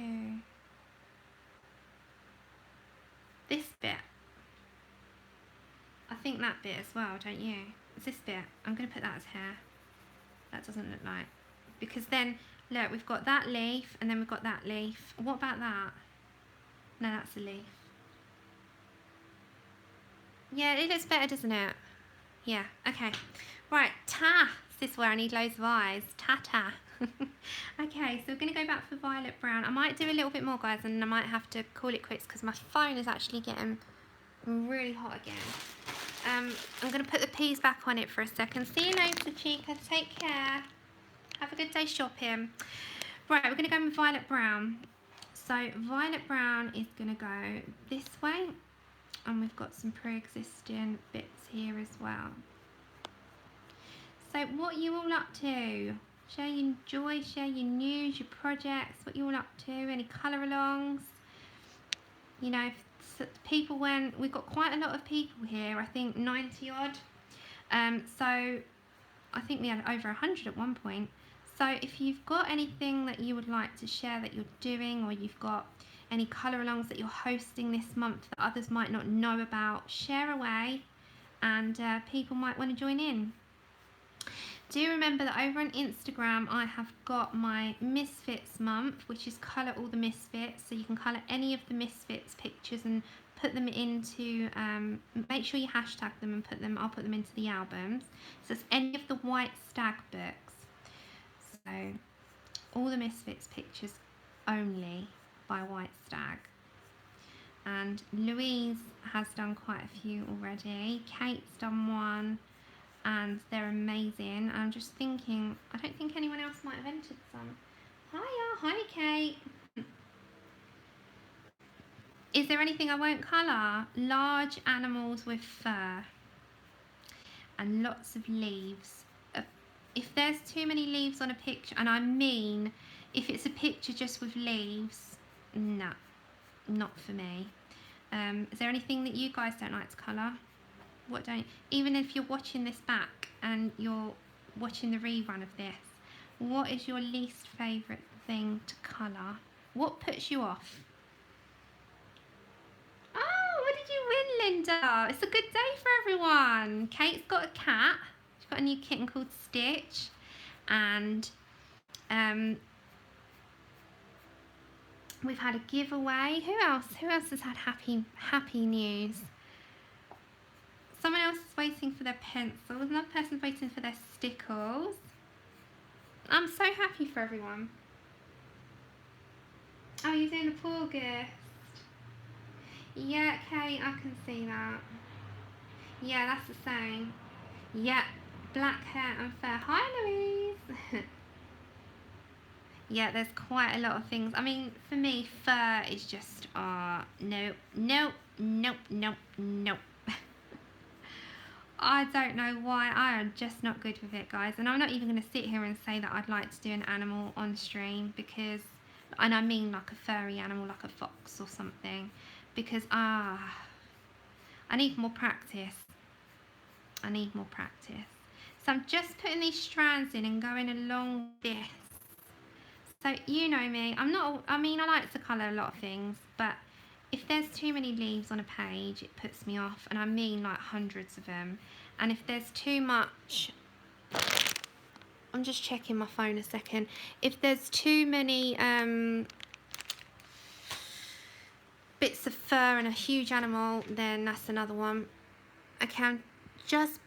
A: This bit. I think that bit as well, don't you? It's this bit. I'm going to put that as hair. That doesn't look like... Because then, look, we've got that leaf, and then we've got that leaf. What about that? No, that's a leaf. Yeah, it looks better, doesn't it? Yeah, okay. Right, ta! This is where I need loads of eyes. Ta-ta. Okay, so we're going to go back for violet brown. I might do a little bit more, guys, and I might have to call it quits because my phone is actually getting really hot again. I'm going to put the peas back on it for a second. See you later, Chica. Take care. Have a good day shopping. Right, we're going to go with violet brown. So violet brown is going to go this way. And we've got some pre-existing bits here as well. So what are you all up to? Share your joy, share your news, your projects, what you all up to, any colour alongs. You know, if people went, we've got quite a lot of people here, I think 90 odd. So I think we had over 100 at one point. So if you've got anything that you would like to share that you're doing, or you've got any colour alongs that you're hosting this month that others might not know about, share away, and people might want to join in. Do remember that over on Instagram I have got my Misfits month, which is colour all the Misfits. So you can colour any of the Misfits pictures and put them into, make sure you hashtag them and I'll put them into the albums. So it's any of the White Stag books. So all the Misfits pictures only by White Stag. And Louise has done quite a few already. Kate's done one, and they're amazing. I'm just thinking, I don't think anyone else might have entered some. Hiya, hi Kate. Is there anything I won't colour? Large animals with fur and lots of leaves. If there's too many leaves on a picture, and I mean if it's a picture just with leaves, no, not for me. Is there anything that you guys don't like to colour? What don't, even if you're watching this back and you're watching the rerun of this, what is your least favourite thing to colour? What puts you off? Oh, what did you win, Linda? It's a good day for everyone. Kate's got a cat. She's got a new kitten called Stitch, and we've had a giveaway. Who else has had happy news? Someone else is waiting for their pencils. Another person's waiting for their stickles. I'm so happy for everyone. Oh, you're doing a August. Yeah, Kate, I can see that. Yeah, that's the same. Yeah, black hair and fur. Hi, Louise. Yeah, there's quite a lot of things. I mean, for me, fur is just, nope. I don't know why. I am just not good with it, guys. And I'm not even going to sit here and say that I'd like to do an animal on stream, because, and I mean like a furry animal, like a fox or something, because I need more practice. So I'm just putting these strands in and going along this. So you know me, I like to colour a lot of things, but if there's too many leaves on a page, it puts me off, and I mean like hundreds of them. And if there's too much, I'm just checking my phone a second. If there's too many bits of fur and a huge animal, then that's another one. Okay, I'm just,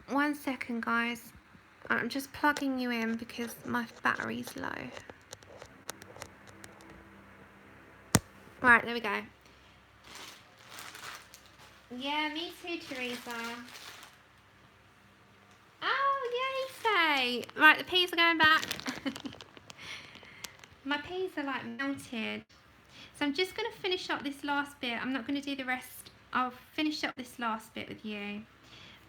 A: one second, guys. I'm just plugging you in because my battery's low. Right, there we go. Yeah, me too, Teresa. Oh, yay, say. Right, the peas are going back. My peas are like melted. So I'm just going to finish up this last bit. I'm not going to do the rest. I'll finish up this last bit with you.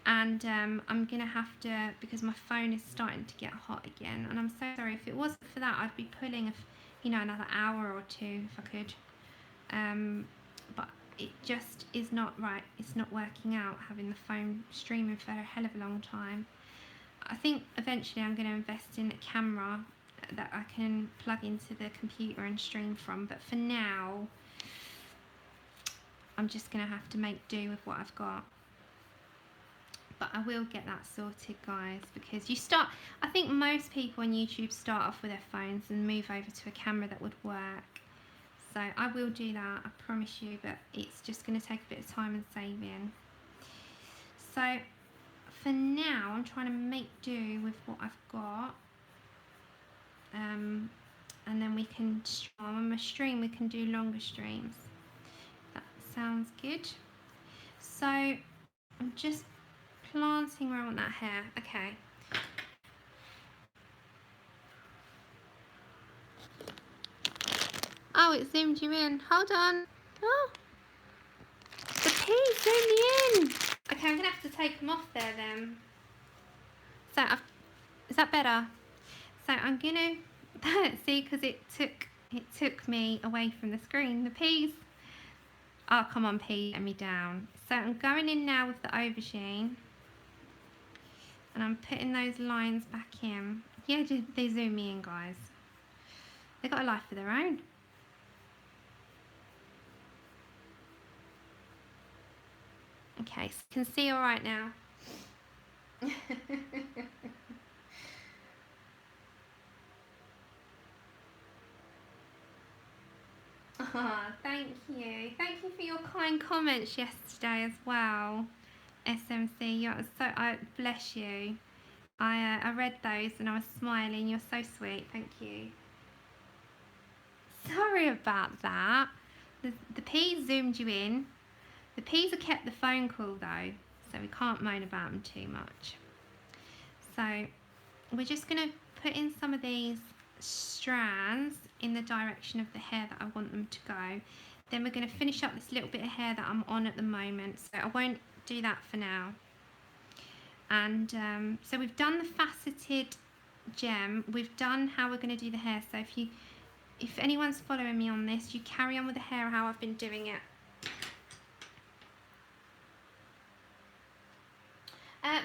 A: And I'm going to have to, because my phone is starting to get hot again. And I'm so sorry. If it wasn't for that, I'd be pulling, another hour or two if I could. But it just is not right. It's not working out, having the phone streaming for a hell of a long time. I think eventually I'm going to invest in a camera that I can plug into the computer and stream from. But for now, I'm just going to have to make do with what I've got. But I will get that sorted, guys, because I think most people on YouTube start off with their phones and move over to a camera that would work. So I will do that, I promise you, but it's just going to take a bit of time and saving. So for now, I'm trying to make do with what I've got. And then we can, on my stream, we can do longer streams. That sounds good. So I'm just planting where I want that hair. Okay. Oh, it zoomed you in. Hold on. Oh, the pea zoomed me in. Okay, I'm gonna have to take them off there then. So is that better? So I'm gonna see, because it took me away from the screen. The peas. Oh, come on, pea, let me down. So I'm going in now with the aubergine, and I'm putting those lines back in. Yeah, they zoom me in, guys. They've got a life of their own. Okay, so you can see all right now. Oh, thank you. Thank you for your kind comments yesterday as well. SMC, you're so, bless you. I read those and I was smiling. You're so sweet. Thank you. Sorry about that. The peas zoomed you in. The peas have kept the phone call though, so we can't moan about them too much. So we're just going to put in some of these strands in the direction of the hair that I want them to go. Then we're going to finish up this little bit of hair that I'm on at the moment, so I won't do that for now. And so we've done the faceted gem, we've done how we're going to do the hair. So if anyone's following me on this, you carry on with the hair how I've been doing it.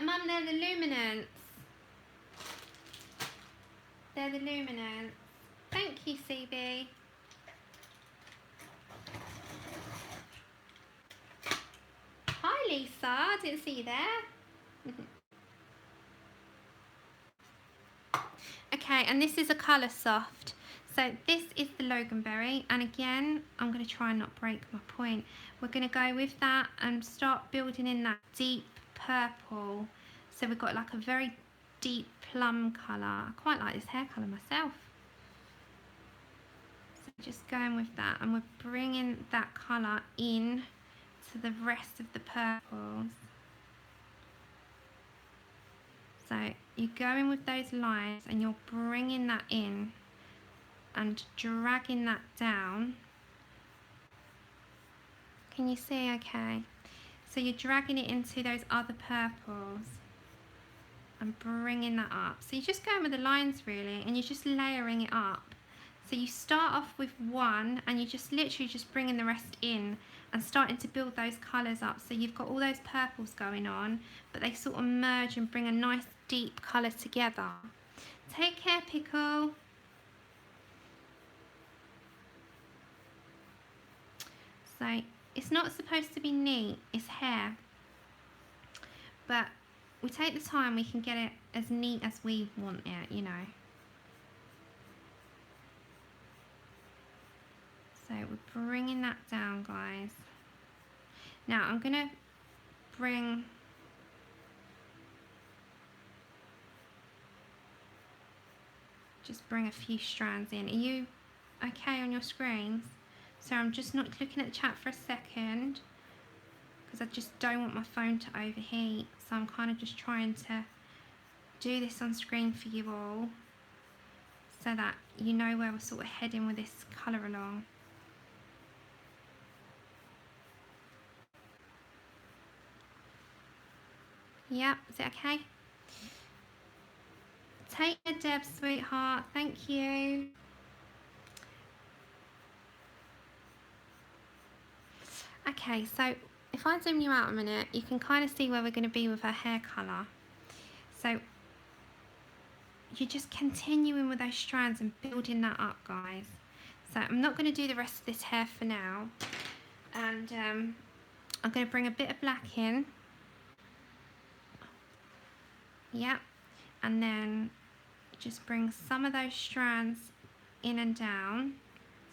A: Mum, they're the luminance. They're the luminance. Thank you, CB. Hi, Lisa. I didn't see you there. Okay, and this is a coloursoft. So this is the Loganberry, and again, I'm going to try and not break my point. We're going to go with that and start building in that deep purple. So we've got like a very deep plum colour. I quite like this hair colour myself. So just going with that, and we're bringing that colour in to the rest of the purples. So you're going with those lines and you're bringing that in and dragging that down. Can you see okay? So you're dragging it into those other purples and bringing that up. So you're just going with the lines really, and you're just layering it up. So you start off with one and you just literally just bringing the rest in and starting to build those colours up. So you've got all those purples going on, but they sort of merge and bring a nice deep colour together. Take care, Pickle. So it's not supposed to be neat, it's hair. But we take the time, we can get it as neat as we want it, you know. So we're bringing that down, guys. Now I'm going to just bring a few strands in. Are you okay on your screens? So I'm just not looking at the chat for a second because I just don't want my phone to overheat. So I'm kind of just trying to do this on screen for you all so that you know where we're sort of heading with this colour along. Yep, is it okay? Take care, Deb, sweetheart. Thank you. Okay, so if I zoom you out a minute, you can kind of see where we're going to be with her hair colour. So you're just continuing with those strands and building that up, guys. So I'm not going to do the rest of this hair for now. And I'm going to bring a bit of black in. Yep. And then just bring some of those strands in and down.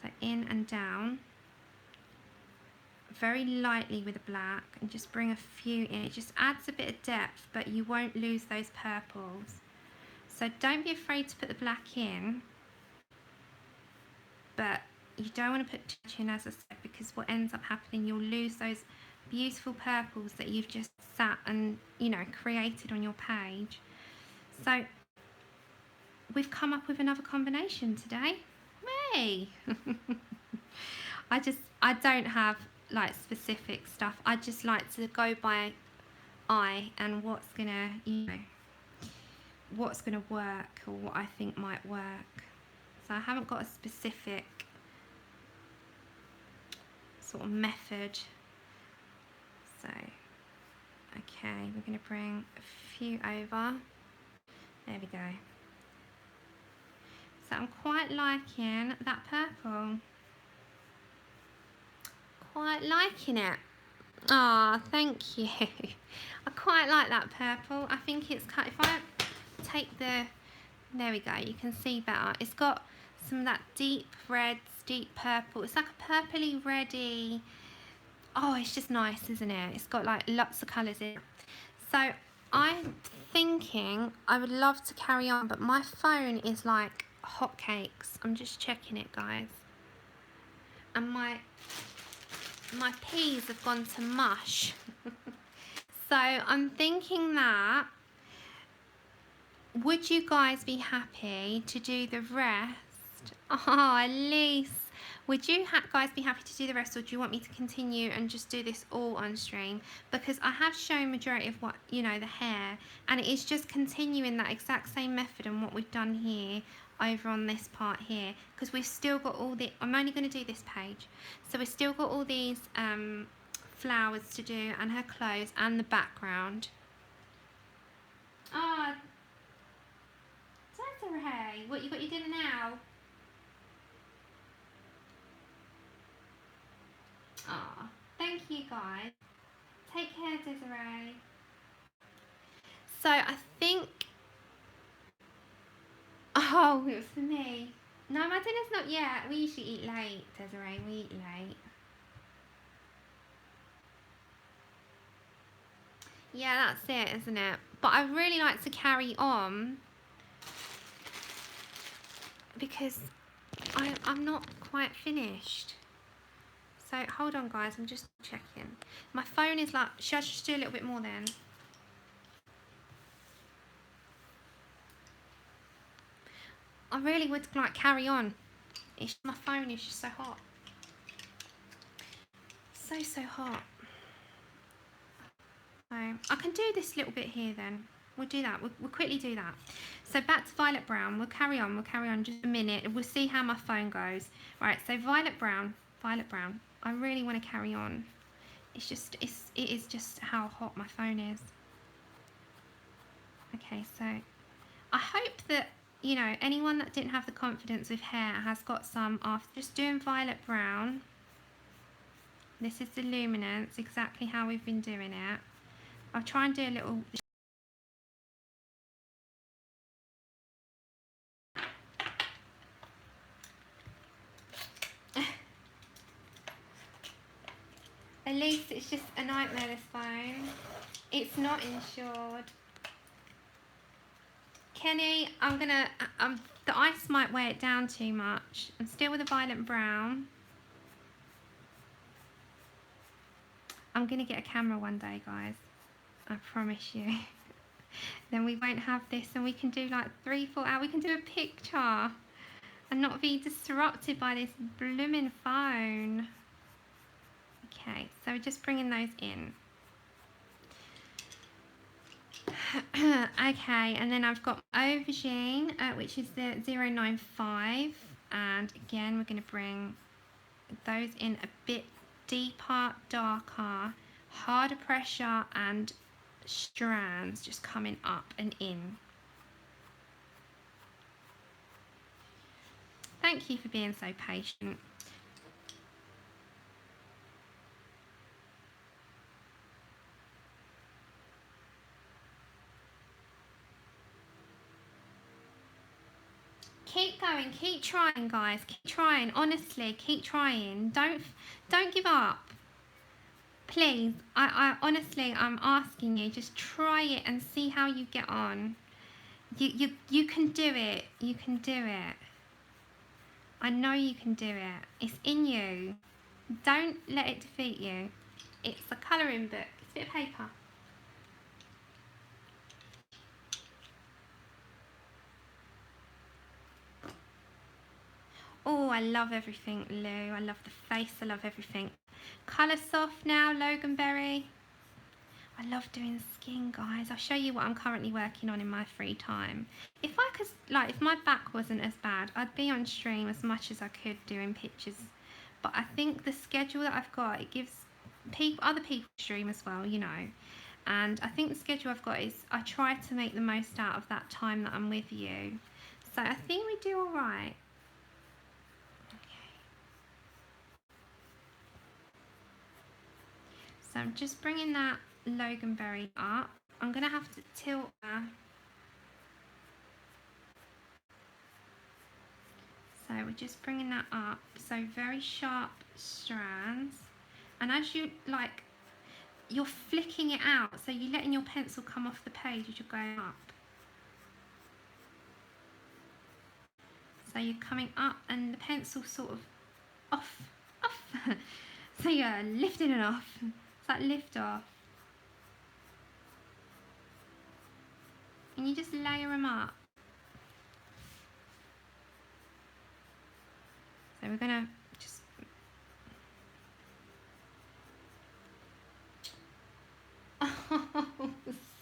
A: So in and down. Very lightly with the black, and just bring a few in. It just adds a bit of depth, but you won't lose those purples. So don't be afraid to put the black in, but you don't want to put too much in, as I said, because what ends up happening, you'll lose those beautiful purples that you've just sat and, you know, created on your page. So we've come up with another combination today. Hey! I don't have like specific stuff. I just like to go by eye and what's gonna, you know, what's gonna work or what I think might work. So I haven't got a specific sort of method. So, okay, we're gonna bring a few over. There we go. So I'm quite liking that purple. Quite liking it. Ah, thank you. I quite like that purple. I think it's cut. If I take the, there we go, you can see better. It's got some of that deep reds, deep purple. It's like a purpley reddy. Oh, it's just nice, isn't it? It's got like lots of colours in it. So I'm thinking I would love to carry on, but my phone is like hotcakes. I'm just checking it, guys. And my peas have gone to mush. So I'm thinking that, would you guys be happy to do the rest? Oh, Elise, would you guys be happy to do the rest, or do you want me to continue and just do this all on stream? Because I have shown majority of what, you know, the hair, and it is just continuing that exact same method and what we've done here over on this part here, because we've still got all the, I'm only going to do this page, so we've still got all these flowers to do and her clothes and the background. Ah, Desiree, what you got your dinner now? Ah, thank you guys. Take care, Desiree. So I think, oh, it was for me. No, my dinner's not yet. We usually eat late, Desiree. We eat late. Yeah, that's it, isn't it? But I really like to carry on because I'm not quite finished. So hold on, guys. I'm just checking. My phone is like, should I just do a little bit more then? I really would like carry on. My phone is just so hot. So hot. So I can do this little bit here then. We'll do that. We'll quickly do that. So back to violet brown. We'll carry on just a minute. We'll see how my phone goes. Right, so violet brown. I really want to carry on. It's just, it is just how hot my phone is. Okay, so I hope that, you know, anyone that didn't have the confidence with hair has got some after just doing violet brown. This is the luminance, exactly how we've been doing it. I'll try and do a little. At least it's just a nightmare, this phone. It's not insured. Kenny, the ice might weigh it down too much. I'm still with the violet brown. I'm gonna get a camera one day, guys. I promise you. Then we won't have this and we can do like 3-4 hours. We can do a picture and not be disrupted by this blooming phone. Okay, so we're just bringing those in. Okay, and then I've got aubergine, which is the 095, and again we're going to bring those in a bit deeper, darker, harder pressure, and strands just coming up and in. Thank you for being so patient. Keep going, keep trying, guys. Keep trying, honestly, keep trying. Don't give up. Please, I honestly, I'm asking you, just try it and see how you get on. You can do it. You can do it. I know you can do it. It's in you. Don't let it defeat you. It's a colouring book. It's a bit of paper. Oh, I love everything, Lou. I love the face. I love everything. Coloursoft now, Loganberry. I love doing skin, guys. I'll show you what I'm currently working on in my free time. If I could, like, if my back wasn't as bad, I'd be on stream as much as I could doing pictures. But I think the schedule that I've got, it gives other people stream as well, you know. And I think the schedule I've got is I try to make the most out of that time that I'm with you. So I think we do all right. Okay. So I'm just bringing that Loganberry up. I'm going to have to tilt her. So we're just bringing that up. So very sharp strands. And as you, like, you're flicking it out. So you're letting your pencil come off the page as you're going up. So you're coming up and the pencil sort of off. So you're lifting it off. It's like lift off. And you just layer them up. So we're going to just... Oh,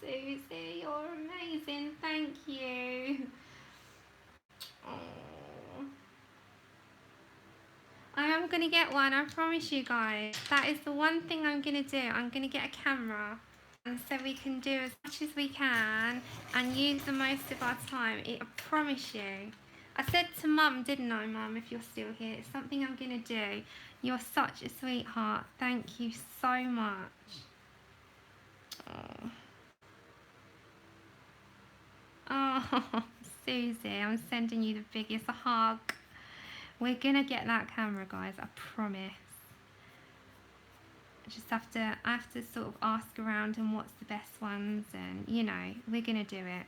A: Susie, you're amazing. Thank you. Oh. I am going to get one, I promise you guys. That is the one thing I'm going to do. I'm going to get a camera. And so we can do as much as we can and use the most of our time. I promise you. I said to Mum, didn't I, Mum, if you're still here, it's something I'm going to do. You're such a sweetheart. Thank you so much. Oh, oh Susie, I'm sending you the biggest hug. We're going to get that camera, guys, I promise. I have to sort of ask around and what's the best ones, and you know, we're gonna do it,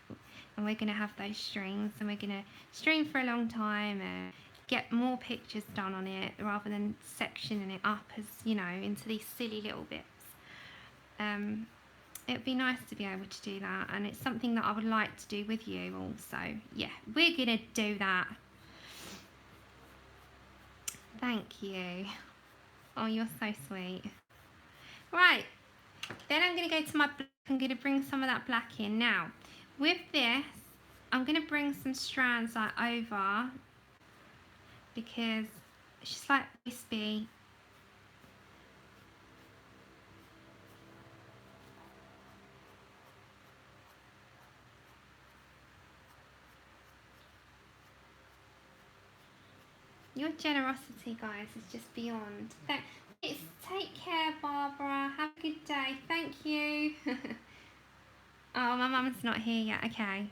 A: and we're gonna have those streams, and we're gonna stream for a long time and get more pictures done on it rather than sectioning it up as, you know, into these silly little bits. It'd be nice to be able to do that, and it's something that I would like to do with you also. Yeah, we're gonna do that. Thank you. Oh, you're so sweet. Right, then I'm going to go to my black. I'm going to bring some of that black in. Now, with this, I'm going to bring some strands like over, because it's just like wispy. Your generosity, guys, is just beyond. Take care, Barbara. Have a good day. Thank you. Oh, my mum's not here yet. Okay.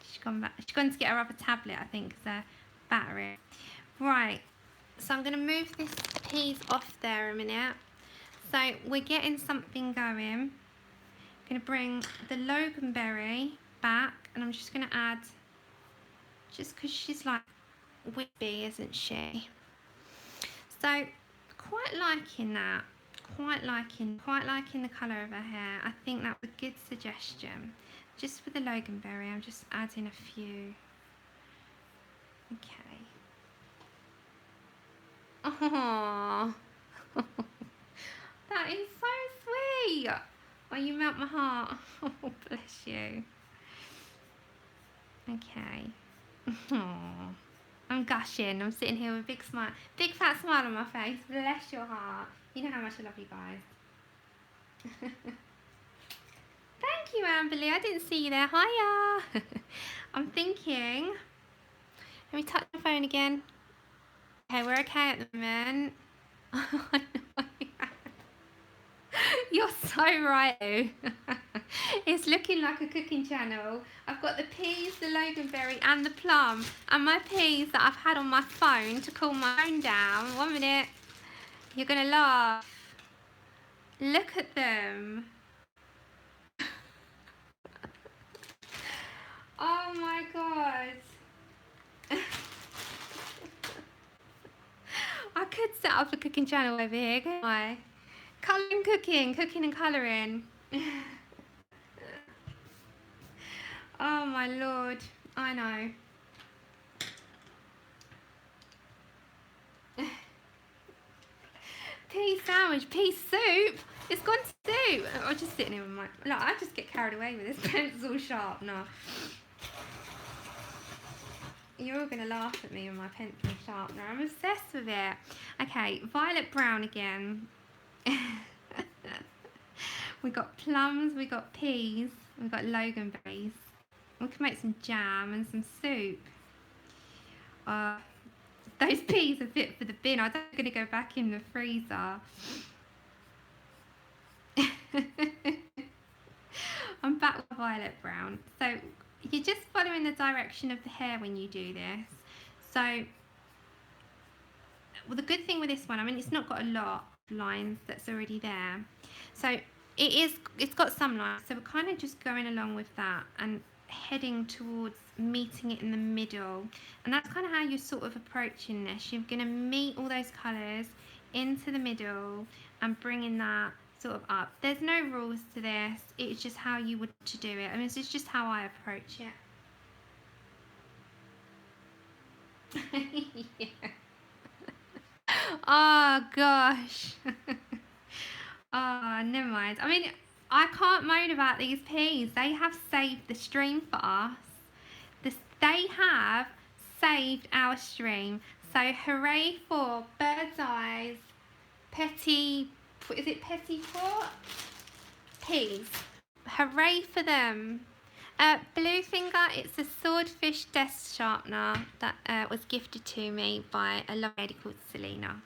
A: She's gone back. She's gone to get her other tablet, I think, because her battery. Right. So I'm going to move this piece off there a minute. So we're getting something going. I'm going to bring the Loganberry back, and I'm just going to add, just because she's like wispy, isn't she? So quite liking that. Quite liking the colour of her hair. I think that was a good suggestion. Just for the Loganberry, I'm just adding a few. Okay. Oh, that is so sweet. Oh, you melt my heart. Oh, bless you. Okay. Oh, I'm gushing. I'm sitting here with a big smile, big fat smile on my face. Bless your heart. You know how much I love you guys. Thank you, Amberly. I didn't see you there. Hiya. I'm thinking. Let me touch my phone again. Okay, we're okay at the moment. You're so right. It's looking like a cooking channel. I've got the peas, the Loganberry and the plum, and my peas that I've had on my phone to cool my phone down. 1 minute. You're gonna laugh. Look at them. Oh my god. I could set up a cooking channel over here, couldn't I? Colouring, cooking and colouring. Oh my lord, I know. Pea sandwich, pea soup? It's gone to do. I'm just sitting here with my... Look, I just get carried away with this pencil sharpener. You're all going to laugh at me with my pencil sharpener. I'm obsessed with it. Okay, violet brown again. We got plums, we got peas, we got loganberries. We can make some jam and some soup. Those peas are fit for the bin. I'm going to go back in the freezer. I'm back with violet brown. So you're just following the direction of the hair when you do this. So, well, the good thing with this one, I mean, it's not got a lot of lines that's already there. So it's got some lines. So we're kind of just going along with that and heading towards meeting it in the middle. And that's kind of how you're sort of approaching this. You're going to meet all those colours into the middle and bringing that sort of up. There's no rules to this. It's just how you would to do it. I mean, it's just how I approach it. Yeah. Oh gosh. Oh, never mind. I mean, I can't moan about these peas. They have saved the stream for us. They have saved our stream. So hooray for Bird's Eyes Petit... Is it Petit Pot? Peas. Hooray for them. Blue Finger, it's a swordfish desk sharpener that was gifted to me by a lovely lady called Selena.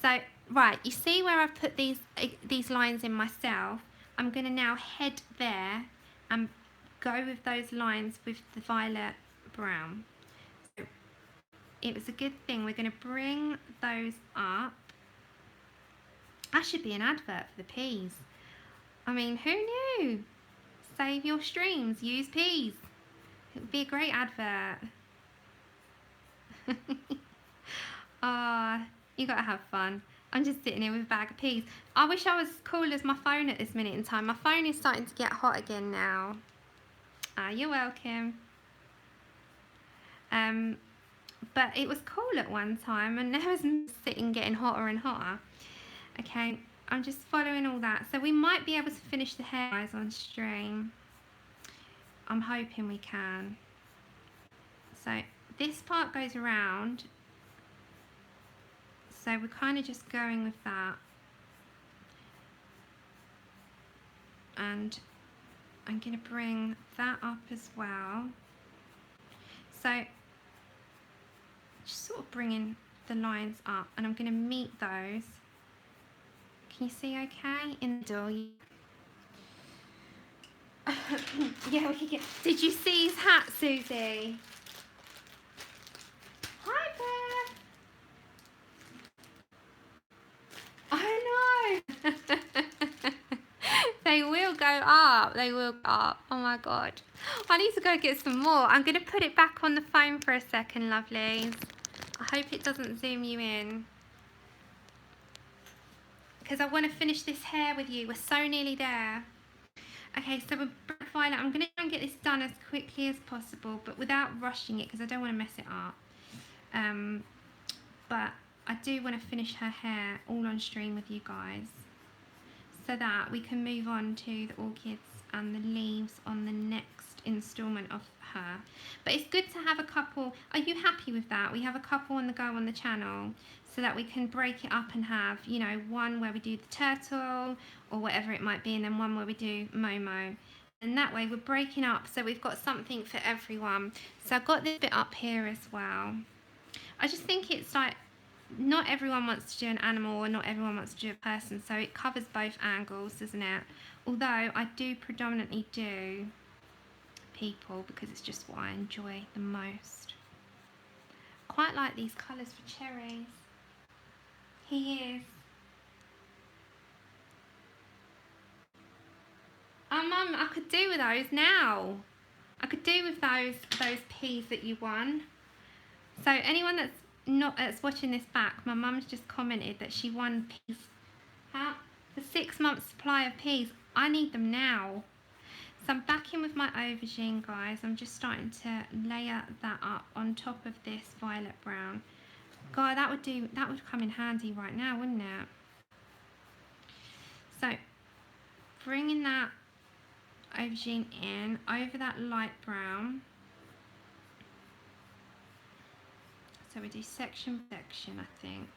A: So, right, you see where I've put these lines in myself? I'm going to now head there and go with those lines with the violet brown. So, it was a good thing. We're going to bring those up. That should be an advert for the peas. I mean, who knew? Save your streams, use peas. It would be a great advert. You gotta have fun. I'm just sitting here with a bag of peas. I wish I was as cool as my phone at this minute in time. My phone is starting to get hot again now. You're welcome. But it was cool at one time and now it's sitting getting hotter and hotter. Okay, I'm just following all that. So we might be able to finish the hair guys on stream. I'm hoping we can. So this part goes around. So we're kind of just going with that. And I'm going to bring that up as well. So just sort of bringing the lines up and I'm going to meet those. Can you see okay? In the door. Yeah, we can get... Did you see his hat, Susie? Hi, Beth. I know. They will go up. They will go up. Oh my god. I need to go get some more. I'm going to put it back on the phone for a second, lovelies. I hope it doesn't zoom you in. Because I want to finish this hair with you. We're so nearly there. Okay, so we're violet. I'm going to try and get this done as quickly as possible, but without rushing it because I don't want to mess it up. But I do want to finish her hair all on stream with you guys so that we can move on to the orchids and the leaves on the next instalment of her. But it's good to have a couple. Are you happy with that? We have a couple on the go on the channel so that we can break it up and have, you know, one where we do the turtle or whatever it might be, and then one where we do Momo. And that way we're breaking up so we've got something for everyone. So I've got this bit up here as well. I just think it's like not everyone wants to do an animal or not everyone wants to do a person, so it covers both angles, doesn't it? Although I do predominantly do people because it's just what I enjoy the most. Quite like these colours for cherries. He is. Oh mum, I could do with those now. I could do with those peas that you won. So anyone that's watching this back, my mum's just commented that she won peas. How? The 6 month supply of peas. I need them now. So I'm back in with my aubergine, guys. I'm just starting to layer that up on top of this violet brown. God, that would come in handy right now, wouldn't it? So bringing that aubergine in over that light brown. So we do section by section, I think.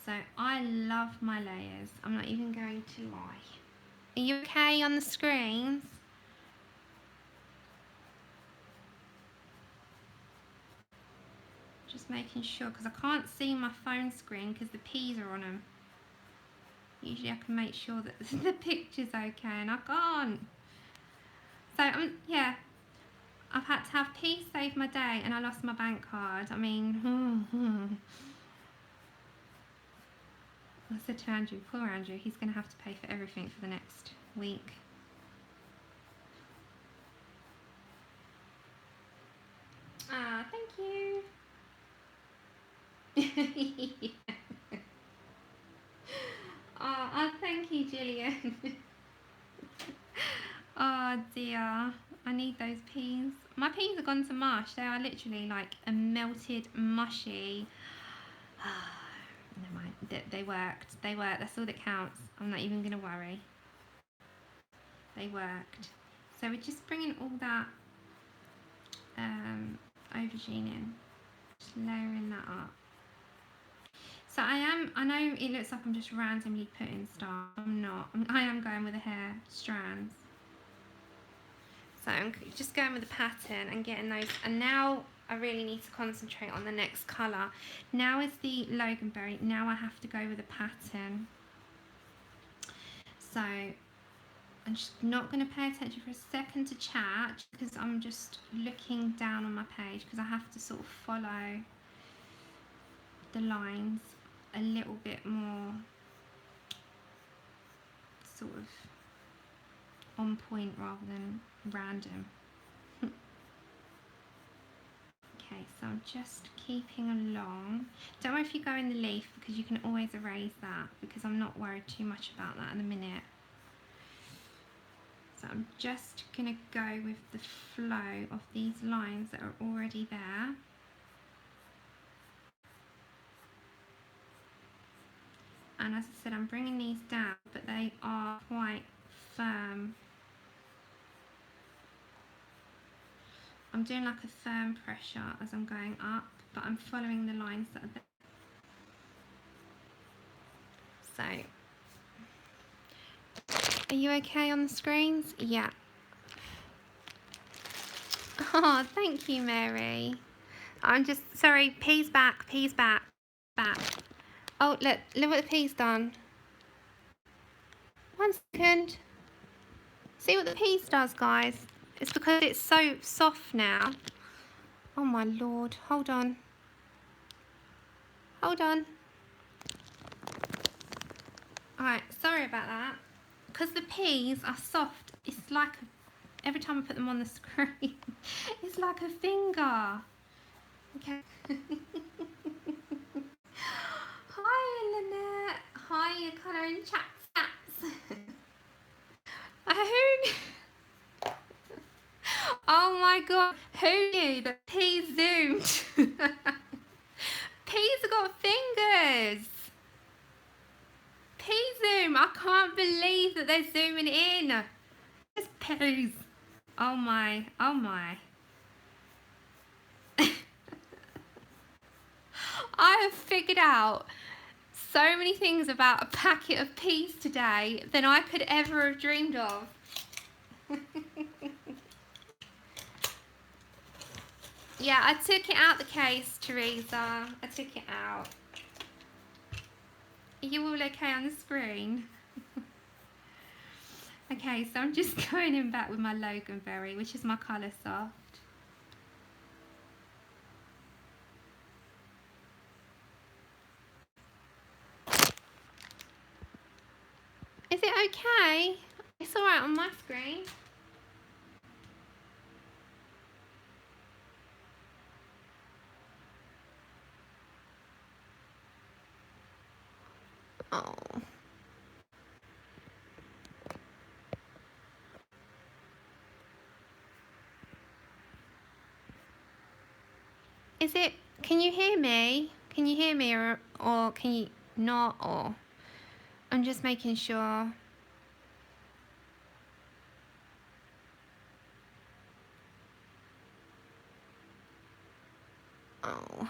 A: So I love my layers. I'm not even going to lie. Are you okay on the screens? Just making sure, because I can't see my phone screen because the P's are on them. Usually I can make sure that the picture's okay, and I can't. So, yeah, I've had to have P save my day, and I lost my bank card. I mean, I said to Andrew, poor Andrew, he's going to have to pay for everything for the next week. Ah, thank you. Oh, thank you, Gillian. Oh dear, I need those peas. My peas have gone to mush. They are literally like a melted, mushy. Never mind. They worked. They worked. That's all that counts. I'm not even gonna worry. They worked. So we're just bringing all that aubergine in, just layering that up. So I know it looks like I'm just randomly putting stuff. I'm not. I am going with the hair strands. So I'm just going with the pattern and getting those. And now I really need to concentrate on the next colour. Now is the Loganberry. Now I have to go with a pattern. So I'm just not going to pay attention for a second to chat because I'm just looking down on my page because I have to sort of follow the lines a little bit more sort of on point rather than random. Okay, so I'm just keeping along. Don't worry if you go in the leaf because you can always erase that because I'm not worried too much about that in a minute. So I'm just going to go with the flow of these lines that are already there. And as I said, I'm bringing these down, but they are quite firm. I'm doing like a firm pressure as I'm going up, but I'm following the lines that are there. So, are you okay on the screens? Yeah. Oh, thank you, Mary. I'm just, sorry, P's back, back. Oh, look what the P's done. 1 second. See what the P's does, guys? It's because it's so soft now. Oh my lord, hold on. Alright, sorry about that. Because the P's are soft, it's like, every time I put them on the screen, it's like a finger. Okay. Hi, Lynette. Hi, Colour and Chats. Oh my god, who knew that P zoomed? P's have got fingers. P zoom, I can't believe that they're zooming in. It's P's. Oh my. I have figured out so many things about a packet of peas today than I could ever have dreamed of. Yeah, I took it out the case, Teresa. I took it out. Are you all okay on the screen? Okay, so I'm just going in back with my Loganberry, which is my coloursoft. Is it okay? It's alright on my screen. Oh. Is it, can you hear me? Can you hear me or can you, not, or I'm just making sure. Oh,